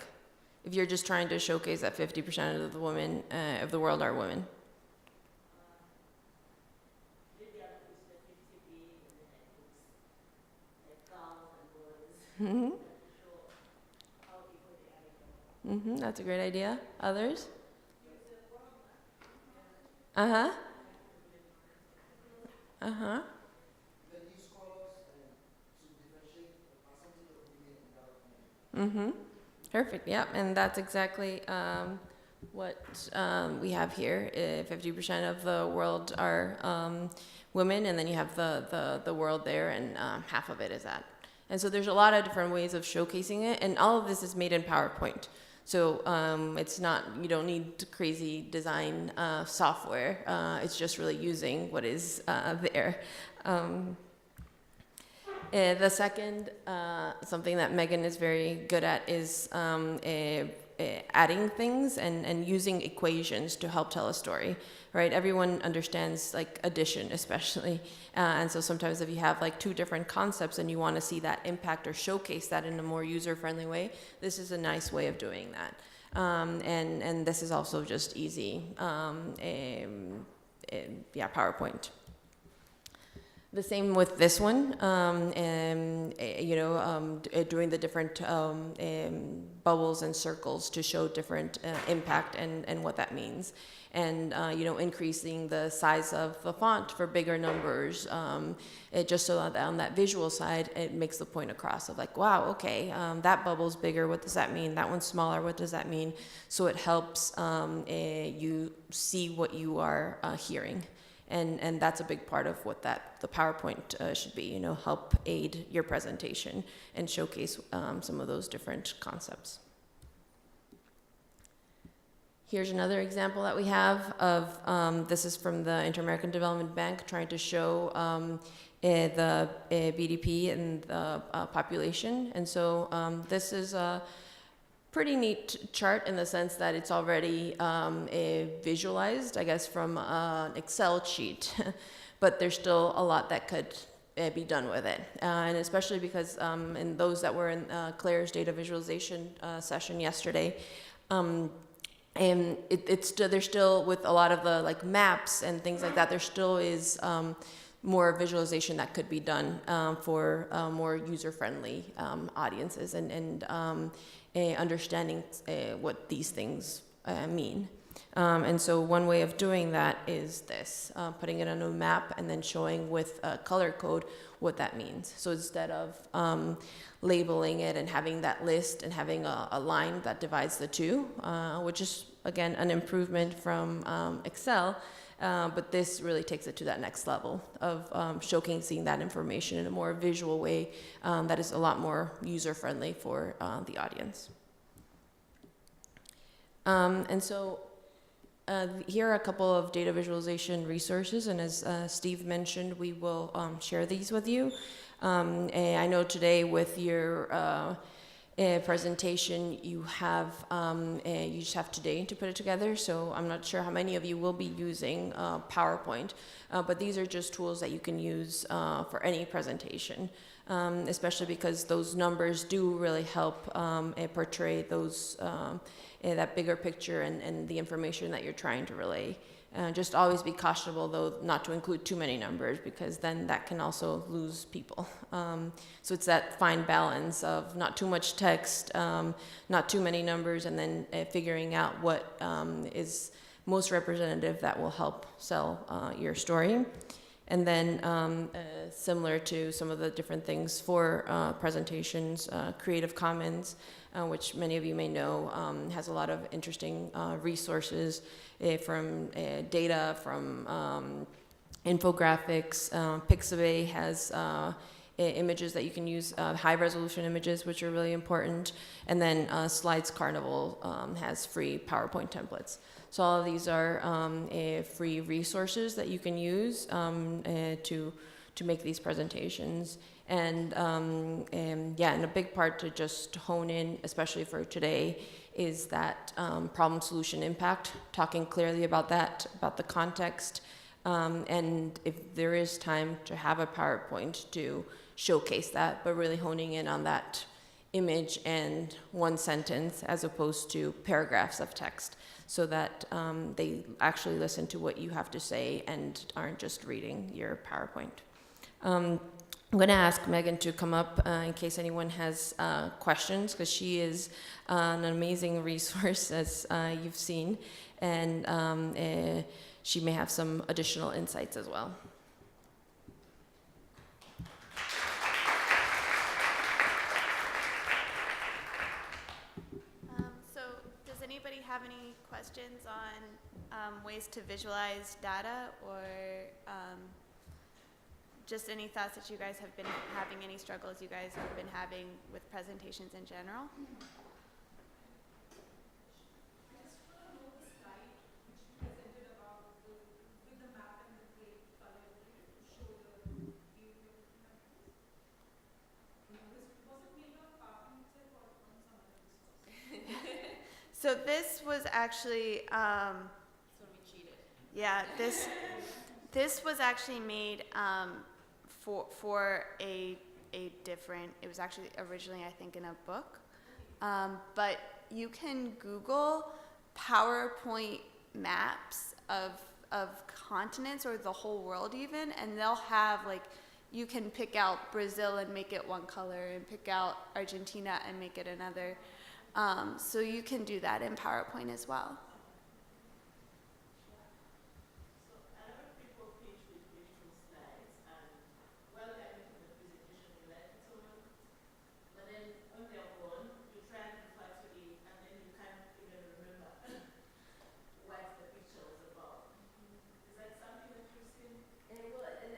if you're just trying to showcase that 50% of the women of the world are women? That's a great idea. Others? Perfect. Yeah, and that's exactly what we have here. 50% of the world are women, and then you have the world there, and half of it is that. And so there's a lot of different ways of showcasing it, and all of this is made in PowerPoint. So it's not, you don't need crazy design software. It's just really using what is there. The second, something that Megan is very good at, is adding things and using equations to help tell a story, right? Everyone understands like addition, especially, and so sometimes if you have like two different concepts and you want to see that impact or showcase that in a more user-friendly way, this is a nice way of doing that. And this is also just easy, PowerPoint. The same with this one, doing the different bubbles and circles to show different impact and what that means. And, increasing the size of the font for bigger numbers, just so that on that visual side, it makes the point across of like, wow, okay, that bubble's bigger, what does that mean? That one's smaller, what does that mean? So it helps you see what you are hearing. And that's a big part of what the PowerPoint should be, help aid your presentation and showcase some of those different concepts. Here's another example that we have of, this is from the Inter-American Development Bank, trying to show the BDP and the population. And so this is a pretty neat chart in the sense that it's already visualized, I guess, from an Excel sheet, but there's still a lot that could be done with it. And especially because in those that were in Claire's data visualization session yesterday, and there's still, with a lot of the like maps and things like that, there still is more visualization that could be done for more user-friendly audiences and understanding what these things mean. And so one way of doing that is this, putting it on a map and then showing with a color code what that means. So instead of labeling it and having that list and having a line that divides the two, which is, again, an improvement from Excel, but this really takes it to that next level of showcasing that information in a more visual way that is a lot more user-friendly for the audience. And so here are a couple of data visualization resources, and as Steve mentioned, we will share these with you. And I know today with your presentation, you just have today to put it together, so I'm not sure how many of you will be using PowerPoint, but these are just tools that you can use for any presentation, especially because those numbers do really help portray those that bigger picture and the information that you're trying to relay. Just always be cautionable, though, not to include too many numbers, because then that can also lose people. So it's that fine balance of not too much text, not too many numbers, and then figuring out what is most representative that will help sell your story. And then similar to some of the different things for presentations, Creative Commons, which many of you may know, has a lot of interesting resources from data, from infographics. Pixabay has images that you can use, high resolution images, which are really important. And then Slides Carnival has free PowerPoint templates. So all of these are free resources that you can use to make these presentations. And a big part to just hone in, especially for today, is that problem solution impact, talking clearly about that, about the context, and if there is time to have a PowerPoint to showcase that, but really honing in on that image and one sentence as opposed to paragraphs of text, so that they actually listen to what you have to say and aren't just reading your PowerPoint. I'm going to ask Megan to come up in case anyone has questions, because she is an amazing resource, as you've seen, and she may have some additional insights as well. So does anybody have any questions on ways to visualize data, or just any thoughts that you guys have been having, any struggles you guys have been having with presentations in general? actually, So we cheated. yeah, this was actually made for a different. It was actually originally, I think, in a book. But you can Google PowerPoint maps of continents or the whole world even, and they'll have like, you can pick out Brazil and make it one color, and pick out Argentina and make it another. So you can do that in PowerPoint as well. And it will, and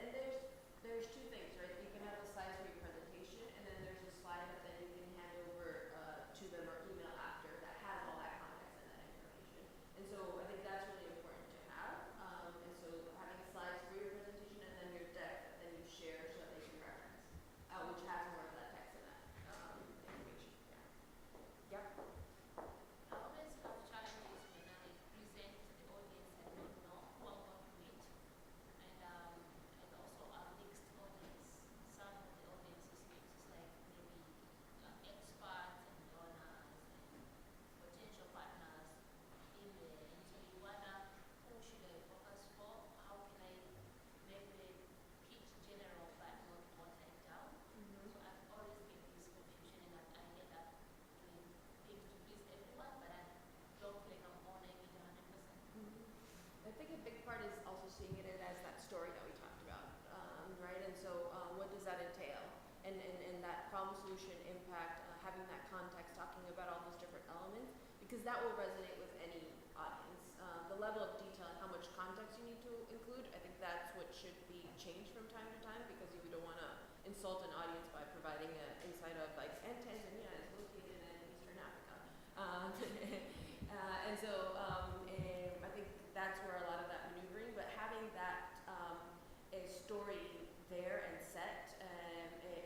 there's two things, right? You can have the slides for your presentation, and then there's a slide that you can hand over to them or email after that has all that context and that information. And so I think that's really important to have. And so having slides for your presentation and then your deck that then you share so that they can reference, which has more of that text and that information. Yeah. Yep. I always have challenges when I present to the audience and don't know who I'm going to meet. And also a mixed audience. Some of the audiences mix like maybe experts and donors and potential partners in there. And so you wonder, who should I focus for? How can I make the pitch general but not water it down? So I've always get this confusion, and I end up doing things to please everyone, but I don't feel like I'm owning it 100%. I think a big part is also seeing it as that story that we talked about, right? And so what does that entail? And that problem solution impact, having that context, talking about all those different elements, because that will resonate with any audience. The level of detail and how much context you need to include, I think that's what should be changed from time to time, because you don't want to insult an audience by providing an insight of like, and Tanzania is located in Eastern Africa. And so I think that's where a lot of that maneuvering, but having that a story there and set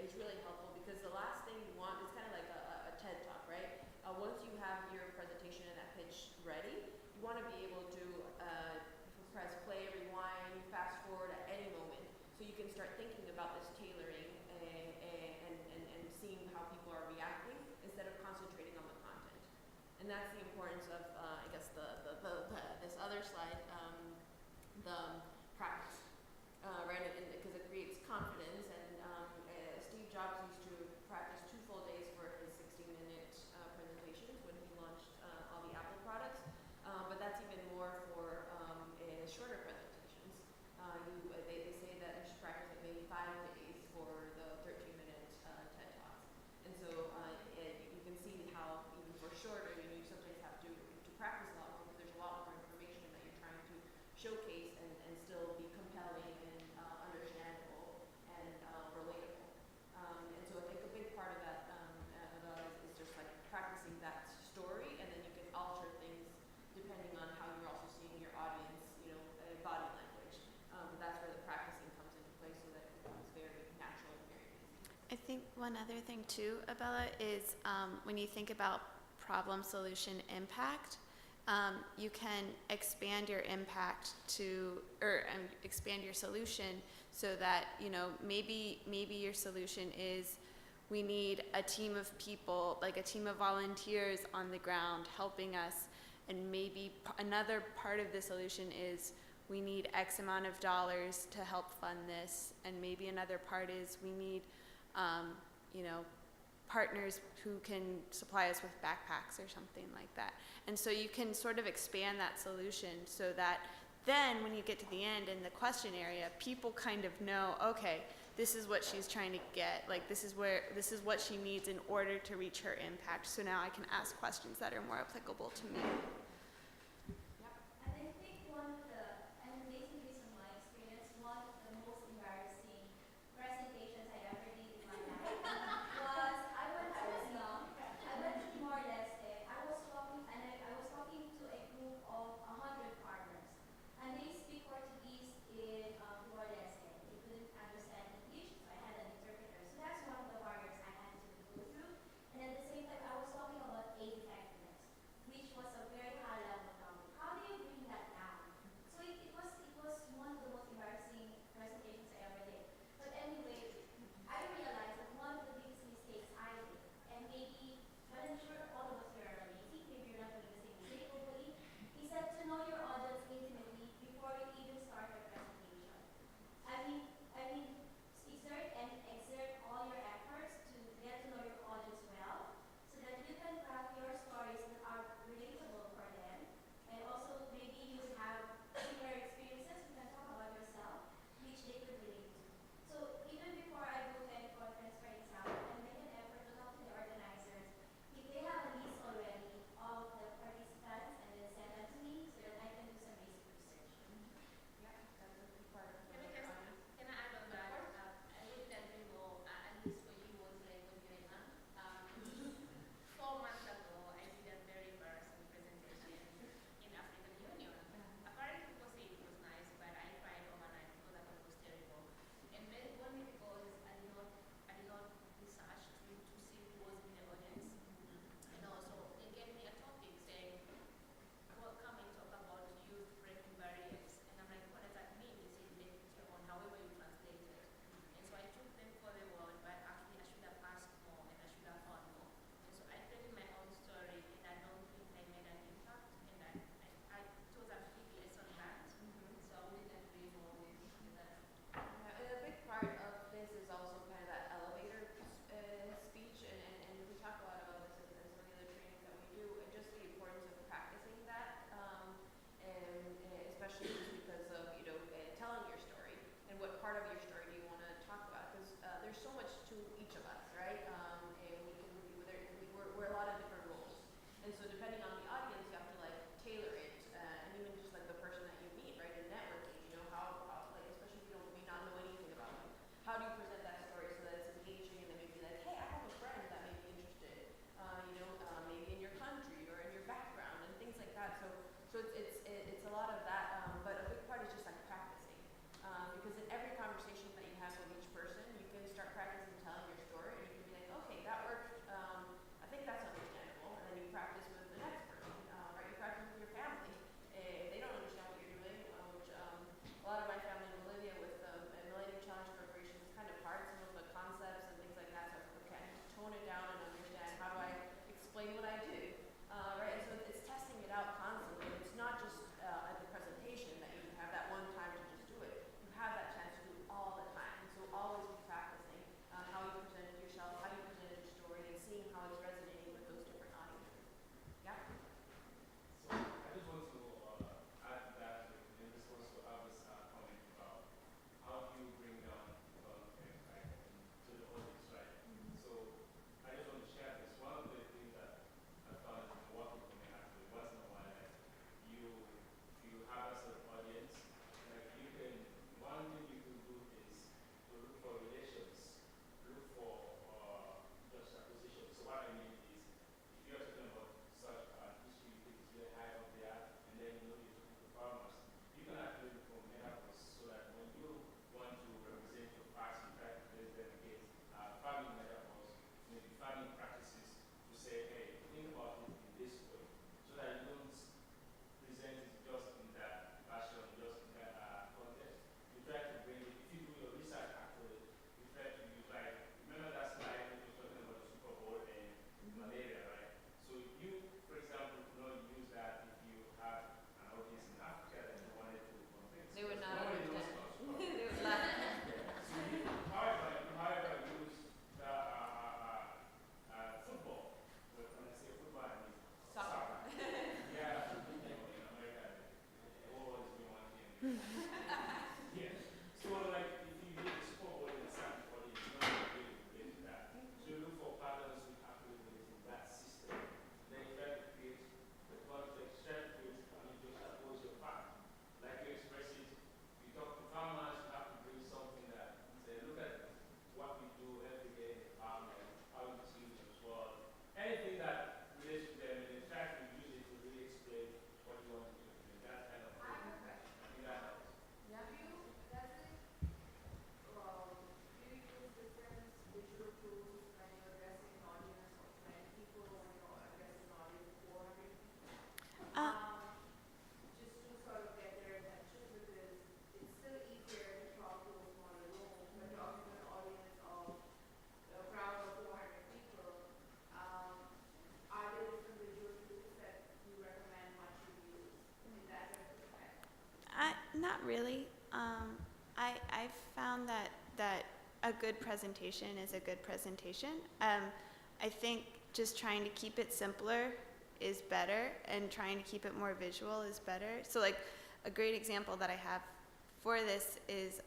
is really helpful, because the last thing you want is kind of like a TED talk, right? Once you have your presentation and that pitch ready, you want to be able to press play, rewind, fast forward at any moment, so you can start thinking about this tailoring and seeing how people are reacting instead of concentrating on the content. And that's the importance of, I guess, this other slide, the practice, right? And because it creates confidence. And Steve Jobs used to practice 2 full days for his 60-minute presentations when he launched all the Apple products. But that's even more for shorter presentations. They say that you should practice like maybe 5 days for the 13-minute TED Talks. And so you can see how even for shorter, you sometimes have to practice a lot more, because there's a lot more information that you're trying to showcase and still be compelling and understandable and relatable. And so I think a big part of that is just like practicing that story, and then you can alter things depending on how you're also seeing your audience, body language. But that's where the practicing comes into play, so that it becomes very natural and very easy. I think one other thing too, Abella, is when you think about problem solution impact, you can expand your impact expand your solution so that, maybe your solution is, we need a team of people, like a team of volunteers on the ground helping us, and maybe another part of the solution is, we need X amount of dollars to help fund this, and maybe another part is, we need partners who can supply us with backpacks or something like that. And so you can sort of expand that solution so that then when you get to the end in the question area, people kind of know, okay, this is what she's trying to get, like this is what she needs in order to reach her impact. So now I can ask questions that are more applicable to me. And I think one of the, and based on my experience, one of the most embarrassing presentations I ever did in my life was, I was young, I went to Timor-Leste, I was talking to a group of 100 farmers, and they speak Portuguese in Timor-Leste. They couldn't understand English, so I had an interpreter. So that's one of the barriers I had to go through. And at the same time, I was talking about aid effectiveness, which was a very And so depending on the audience, you have to like tailor it, and even just like the person that you meet, right, in networking, you know, how like, especially if you don't, may not know anything about them, how do you present that story so that it's engaging and then maybe like, hey, I have a friend that may be interested, maybe in your country or in your background and things like that. So it's a lot of that, but a big part is just like practicing, because in every conversation that you have with each person, you can start practicing telling your story, and you can be like, okay, that worked. I think that's understandable, and then you practice with the next person, right? You practice with your family. If they don't understand what you're doing, which a lot of my family in Bolivia with Millennium Challenge Corporation is kind of hard, some of the concepts and things like that. So okay, I need to tone it down and understand how do I explain what I do, right? And so it's testing it out constantly. It's not just at the presentation that you have that one time to just do it. You have that chance to do it all the time. And so always be practicing how you presented yourself, how you presented your story, and seeing how it's resonating with those different audiences. Yeah. So I just want to add to that in response to Abba's comment about how do you bring down content like to the audience, right? So I just want to share this. One of the things that I found is working for me actually once in a while, like you have a sort of audience, like you can one thing you can do is to look for relations, look for just acquisition. So what I mean is if you're talking about such history, you think it's really high up there, and then you know you're talking to farmers, you can actually look for metaphors so that when you want to represent your past, you try to place them against farming metaphors, maybe farming practices, to say, hey, think about it in this way, so that you don't present it just in that fashion, just in that context. You try to bring it, if you do your research actually, you try to use, like, remember that slide we were talking about the Super Bowl and malaria, right? So you, for example, could not use that if you have an audience in Africa that you wanted to convince. They would not Nobody knows understand. about Super Bowl. They would laugh. So you, however, use the football. But when I say football, I mean Soccer. yeah, in America, the whole world is doing one thing. Yeah. So like if you use the Super Bowl in a certain audience, you're not going to relate to that. So you look for patterns which actually relate to that system. Then you try to create the context, try to create, I mean, just oppose your fact. Like you express it, you talk to farmers, you have to bring something that say, look at what we do every day in the farm, and how it is used as well. Anything that relates to them, and then try to use it to really explain what you want to do. And that kind of thing. I have a question. I think that helps. Yeah. Do you use different visual tools when you're addressing an audience of 20 people, when you're addressing an audience of 400 people? Just to sort of get their attention, because it's still easier to talk to a smaller room, but talking to an audience of a crowd of 400 people, are there different visual tools that you recommend one should use in that respect? Not really. I found that a good presentation is a good presentation. I think just trying to keep it simpler is better, and trying to keep it more visual is better. So like a great example that I have for this is,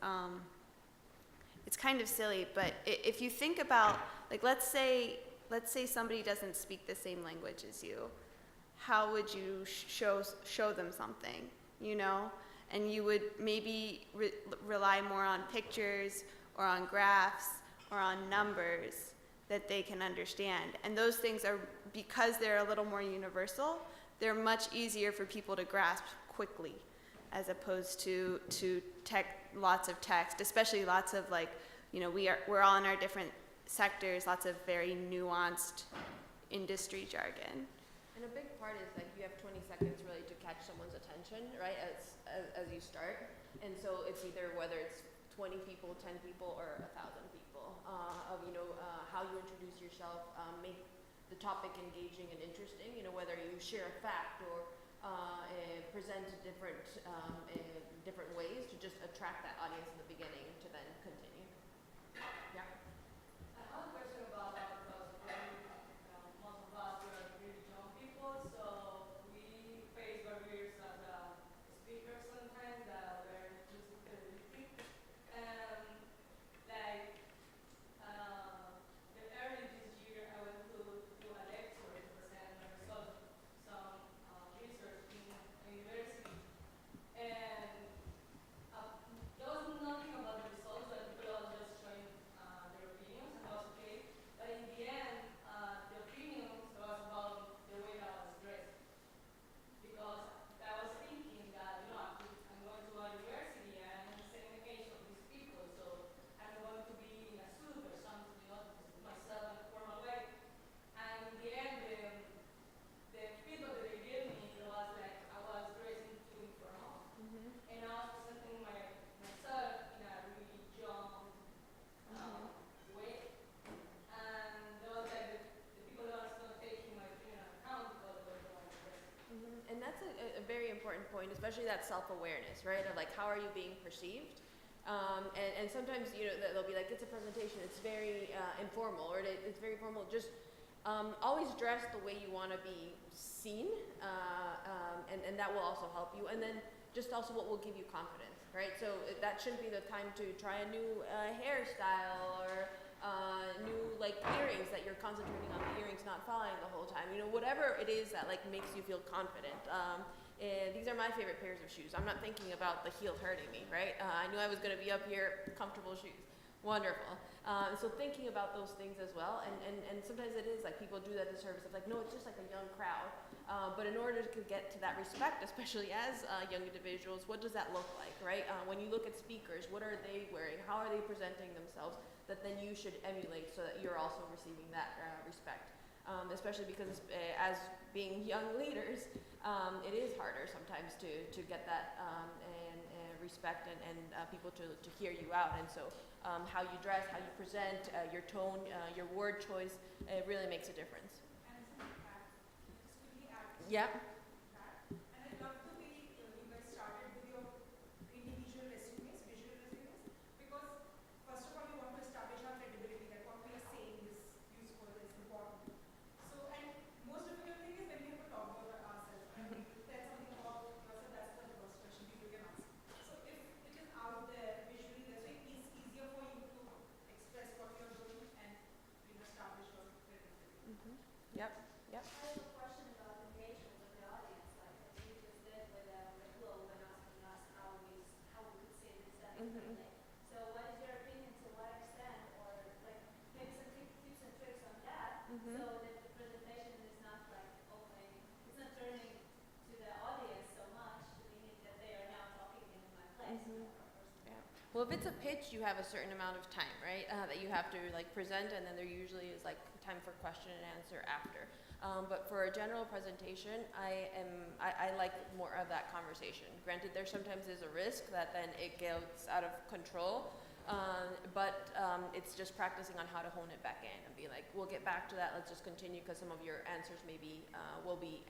it's kind of silly, but if you think about, like, let's say somebody doesn't speak the same language as you, how would you show them something, you know? And you would maybe rely more on pictures or on graphs or on numbers that they can understand. And those things are, because they're a little more universal, they're much easier for people to grasp quickly, as opposed to lots of text, especially lots of, like, you know, we're all in our different sectors, lots of very nuanced industry jargon. And a big part is like you have 20 seconds really to catch someone's attention, right, as you start. And so it's either whether it's 20 people, 10 people, or 1,000 people, how you introduce yourself, make the topic engaging and interesting, you know, whether you share a fact or present different ways to just attract that audience in the beginning to then continue. Yeah. I have a question about that, because most of us are really young people, so we face barriers as a speaker sometimes that we're physically. Like the early this year, I went to a lecture to present my results especially that self-awareness, right? Of like, how are you being perceived? And sometimes, you know, they'll be like, it's a presentation, it's very informal, or it's very formal. Just always dress the way you want to be seen, and that will also help you. And then just also what will give you confidence, right? So that shouldn't be the time to try a new hairstyle or new like earrings, that you're concentrating on the earrings not falling the whole time. You know, whatever it is that like makes you feel confident. And these are my favorite pairs of shoes. I'm not thinking about the heel hurting me, right? I knew I was going to be up here, comfortable shoes. Wonderful. So thinking about those things as well, and sometimes it is like people do that disservice of like, no, it's just like a young crowd. But in order to get to that respect, especially as young individuals, what does that look like, right? When you look at speakers, what are they wearing? How are they presenting themselves? That then you should emulate so that you're also receiving that respect. Especially because as being young leaders, it is harder sometimes to get that and respect and people to hear you out. And so how you dress, how you present, your tone, your word choice, it really makes a difference. And some facts. Just quickly add to Yeah. that. And I love the way you guys started with your individual resumes, visual resumes, because first of all, you want to establish our credibility, that what we are saying is useful, is important. So, and most difficult thing is when we have to talk about ourselves. And we tell something about yourself, that's the first question people can ask. So if it is out there visually, that's why it's easier for you to express what you're doing and establish your credibility. Yep. Yep. I have a question about engagement of the audience, like as you just did with the Globe and asking us how we could say this that differently. So what is your opinion, to what extent, or like maybe some tips and tricks on that, so that the presentation is not like opening, it's not turning to the audience so much, meaning that they are now talking in my place. Yeah. Well, if it's a pitch, you have a certain amount of time, right? That you have to like present, and then there usually is like time for question and answer after. But for a general presentation, I like more of that conversation. Granted, there sometimes is a risk that then it gets out of control, but it's just practicing on how to hone it back in and be like, we'll get back to that. Let's just continue because some of your answers maybe will be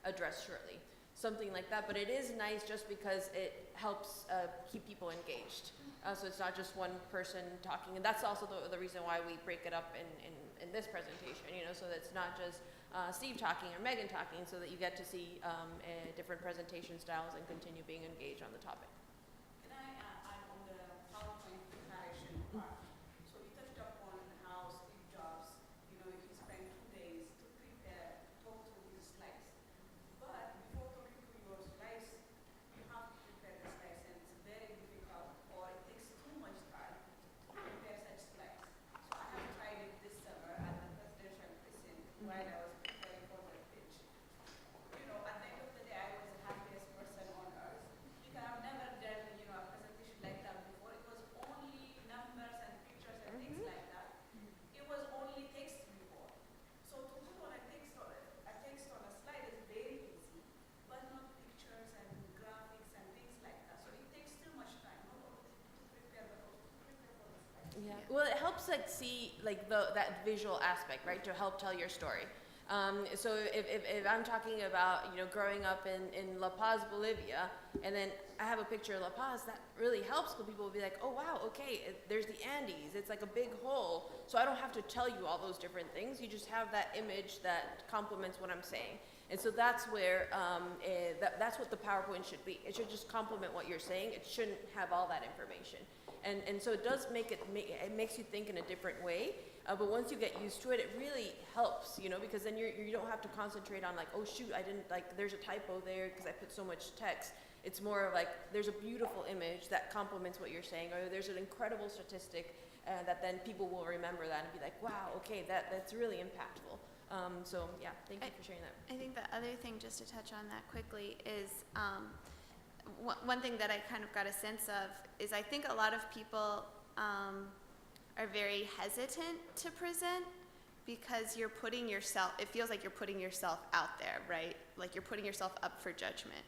addressed shortly. Something like that, but it is nice just because it helps keep people engaged. So it's not just one person talking, and that's also the reason why we break it up in this presentation, you know, so that it's not just Steve talking or Megan talking, so that you get to see different presentation styles and continue being engaged on the topic. Can I add on the PowerPoint preparation part? So we touched upon how Steve Jobs, you know, he spent 2 days to prepare, talk through his slides. But before talking through your slides, you have to prepare the slides, and it's very difficult, or it takes too much time to prepare such slides. So I have tried it this summer at the presidential precinct while I was preparing for the pitch. You know, at the end of the day, I was the happiest person on earth because I've never done, you know, a presentation like that before. It was only numbers and pictures and things like that. It was only text before. So to put on a text on a slide is very easy, but not pictures and graphics and things like that. So it takes too much time not only to prepare, but also to prepare for the slide. Yeah. Well, it helps like see like that visual aspect, right, to help tell your story. So if I'm talking about, you know, growing up in La Paz, Bolivia, and then I have a picture of La Paz, that really helps because people will be like, oh wow, okay, there's the Andes, it's like a big hole, so I don't have to tell you all those different things, you just have that image that complements what I'm saying. And so that's where, that's what the PowerPoint should be. It should just complement what you're saying. It shouldn't have all that information. And so it does it makes you think in a different way. But once you get used to it, it really helps, you know, because then you don't have to concentrate on like, oh shoot, I didn't, like, there's a typo there because I put so much text. It's more of like, there's a beautiful image that complements what you're saying, or there's an incredible statistic that then people will remember that and be like, wow, okay, that's really impactful. So yeah, thank you for sharing that. I think the other thing, just to touch on that quickly, is one thing that I kind of got a sense of is I think a lot of people are very hesitant to present because you're putting yourself, it feels like you're putting yourself out there, right? Like you're putting yourself up for judgment.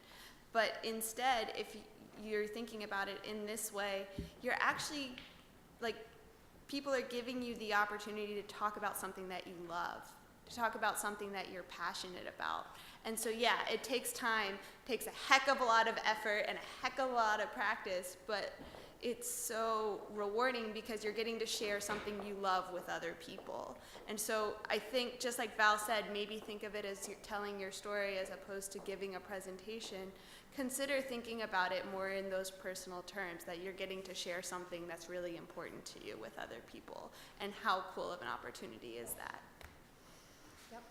But instead, if you're thinking about it in this way, you're actually, like, people are giving you the opportunity to talk about something that you love, to talk about something that you're passionate about. And so yeah, it takes time, takes a heck of a lot of effort and a heck of a lot of practice, but it's so rewarding because you're getting to share something you love with other people. And so I think, just like Val said, maybe think of it as you're telling your story as opposed to giving a presentation. Consider thinking about it more in those personal terms, that you're getting to share something that's really important to you with other people. And how cool of an opportunity is that? Yep.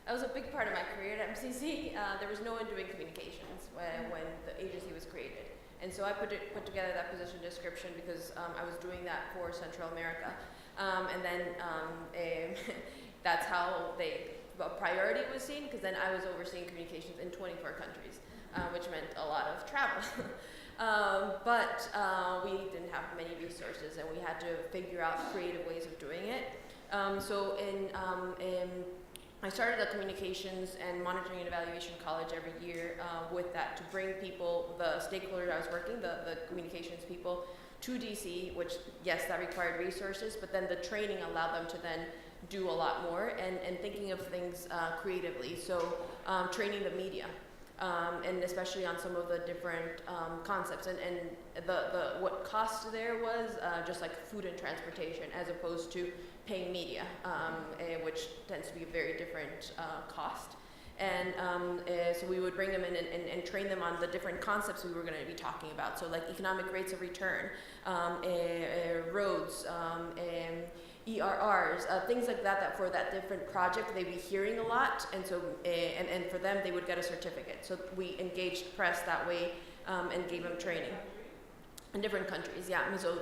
That was a big part of my career at MCC. There was no one doing communications when the agency was created. And so I put together that position description because I was doing that for Central America. And then that's how a priority was seen, because then I was overseeing communications in 24 countries, which meant a lot of travel. But we didn't have many resources, and we had to figure out creative ways of doing it. So I started a communications and monitoring and evaluation college every year with that, to bring people, the stakeholders I was working, the communications people, to DC, which, yes, that required resources, but then the training allowed them to then do a lot more and thinking of things creatively. So training the media, and especially on some of the different concepts. And the what cost there was just like food and transportation, as opposed to paying media, which tends to be a very different cost. And so we would bring them in and train them on the different concepts we were going to be talking about. So like economic rates of return, roads, ERRs, things like that, that for that different project they'd be hearing a lot, and so and for them they would get a certificate. So we engaged press that way and gave them training in different countries. Yeah, and so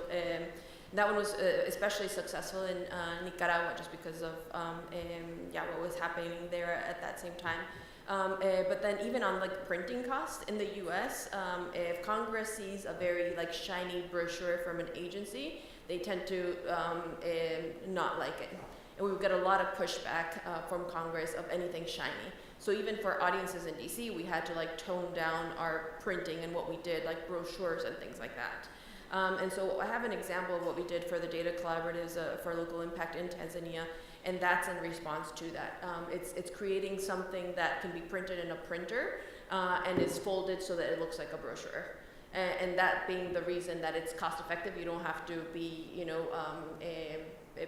that one was especially successful in Nicaragua, just because of what was happening there at that same time. But then even on like printing costs in the U.S., if Congress sees a very like shiny brochure from an agency, they tend to not like it. And we would get a lot of pushback from Congress of anything shiny. So even for audiences in DC, we had to like tone down our printing and what we did, like brochures and things like that. And so I have an example of what we did for the data collaboratives for local impact in Tanzania, and that's in response to that. It's creating something that can be printed in a printer and is folded so that it looks like a brochure. And that being the reason that it's cost effective. You don't have to be,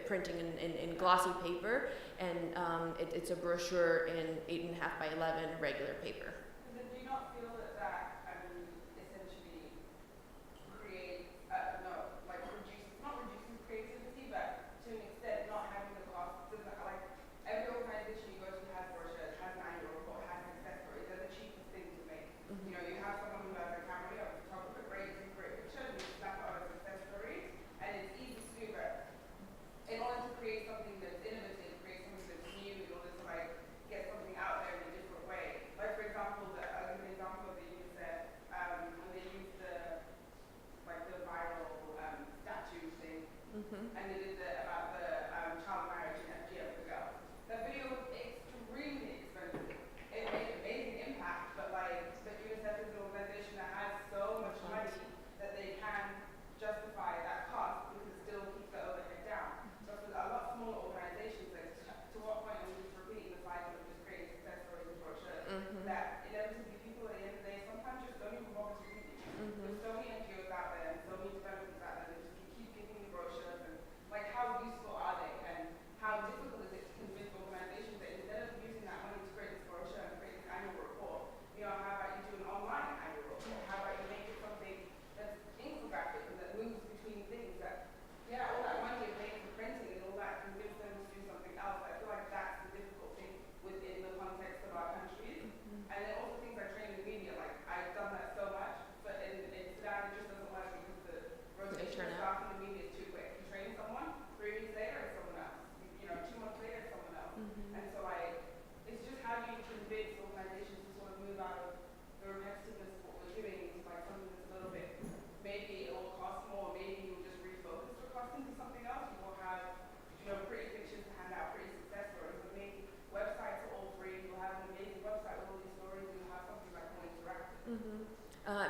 printing in glossy paper, and it's a brochure in 8.5 by 11 regular paper. Do you not feel that essentially creates, not reducing creativity, but to an extent not having the cost? Like every organization you go to has brochures, has an annual report, has success stories. They're the cheapest thing to make. Mm-hmm. You have someone who has a camera, you have a photographer, great pictures, you snap out a success story, and it's easy to do. But in order to create something that's innovative, create something that's new, in order to like get something out there in a different way. Like for example,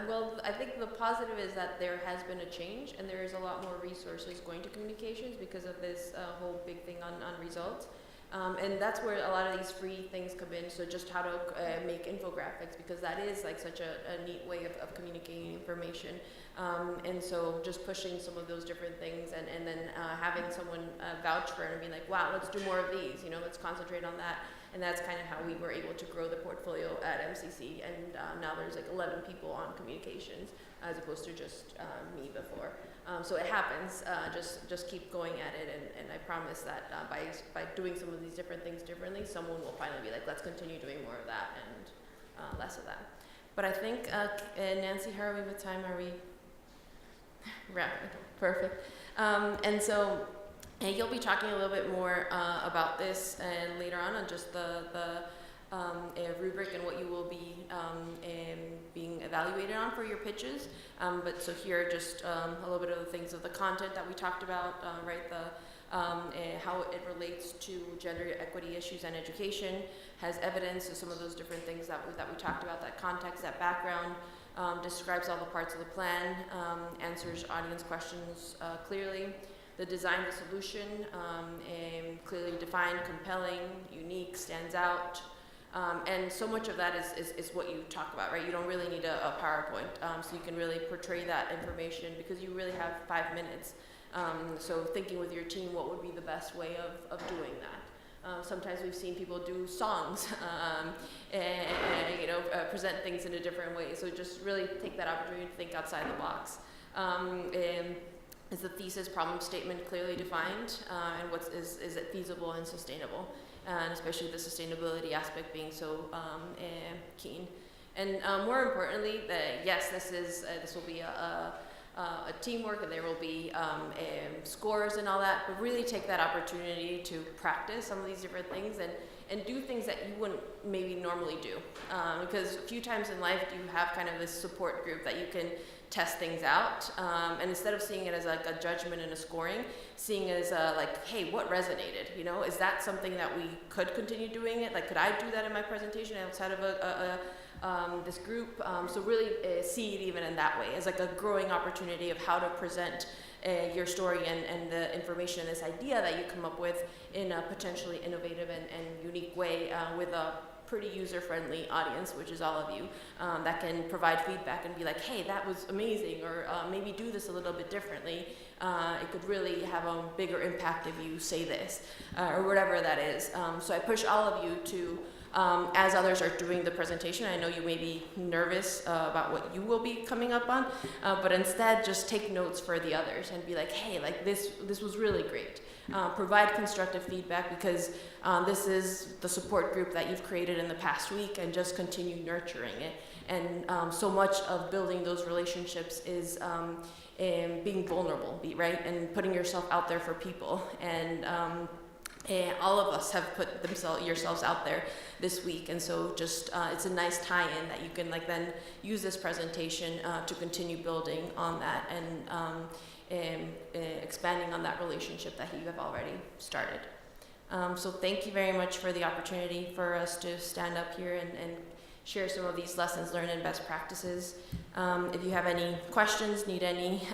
Well, I think the positive is that there has been a change and there is a lot more resources going to communications because of this whole big thing on results. And that's where a lot of these free things come in. So just how to make infographics, because that is like such a neat way of communicating information. And so just pushing some of those different things and then having someone vouch for it and be like, wow, let's do more of these, you know, let's concentrate on that. And that's kind of how we were able to grow the portfolio at MCC. And now there's like 11 people on communications as opposed to just me before. So it happens, just keep going at it. And I promise that by doing some of these different things differently, someone will finally be like, let's continue doing more of that and less of that. But I think, Nancy, how are we with time? Are we wrapping? Perfect. And so, and you'll be talking a little bit more about this and later on just the rubric and what you will be being evaluated on for your pitches. But so here, just a little bit of the things of the content that we talked about, right? How it relates to gender equity issues and education, has evidence of some of those different things that we talked about, that context, that background, describes all the parts of the plan, answers audience questions clearly. The design of the solution, clearly defined, compelling, unique, stands out. And so much of that is what you talk about, right? You don't really need a PowerPoint, so you can really portray that information because you really have 5 minutes. So thinking with your team, what would be the best way of doing that? Sometimes we've seen people do songs and you know, present things in a different way. So just really take that opportunity to think outside the box. And is the thesis problem statement clearly defined, and is it feasible and sustainable, and especially the sustainability aspect being so keen. And more importantly, yes, this will be a teamwork, and there will be scores and all that, but really take that opportunity to practice some of these different things and do things that you wouldn't maybe normally do. Because a few times in life you have kind of this support group that you can test things out, and instead of seeing it as like a judgment and a scoring, seeing it as like, hey, what resonated? You know, is that something that we could continue doing it? Like, could I do that in my presentation outside of this group? So really see it even in that way, as like a growing opportunity of how to present your story and the information and this idea that you come up with in a potentially innovative and unique way with a pretty user-friendly audience, which is all of you, that can provide feedback and be like, hey, that was amazing, or maybe do this a little bit differently. It could really have a bigger impact if you say this, or whatever that is. So I push all of you to, as others are doing the presentation, I know you may be nervous about what you will be coming up on, but instead just take notes for the others and be like, hey, like this was really great. Provide constructive feedback, because this is the support group that you've created in the past week, and just continue nurturing it. And so much of building those relationships is being vulnerable, right? And putting yourself out there for people. And all of us have put yourselves out there this week, and so just it's a nice tie-in that you can like then use this presentation to continue building on that and expanding on that relationship that you have already started. So thank you very much for the opportunity for us to stand up here and share some of these lessons learned and best practices. If you have any questions, need any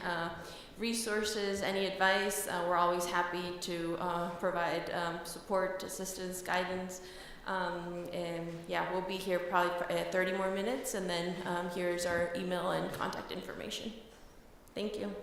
resources, any advice, we're always happy to provide support, assistance, guidance. And yeah, we'll be here probably 30 more minutes, and then here's our email and contact information. Thank you.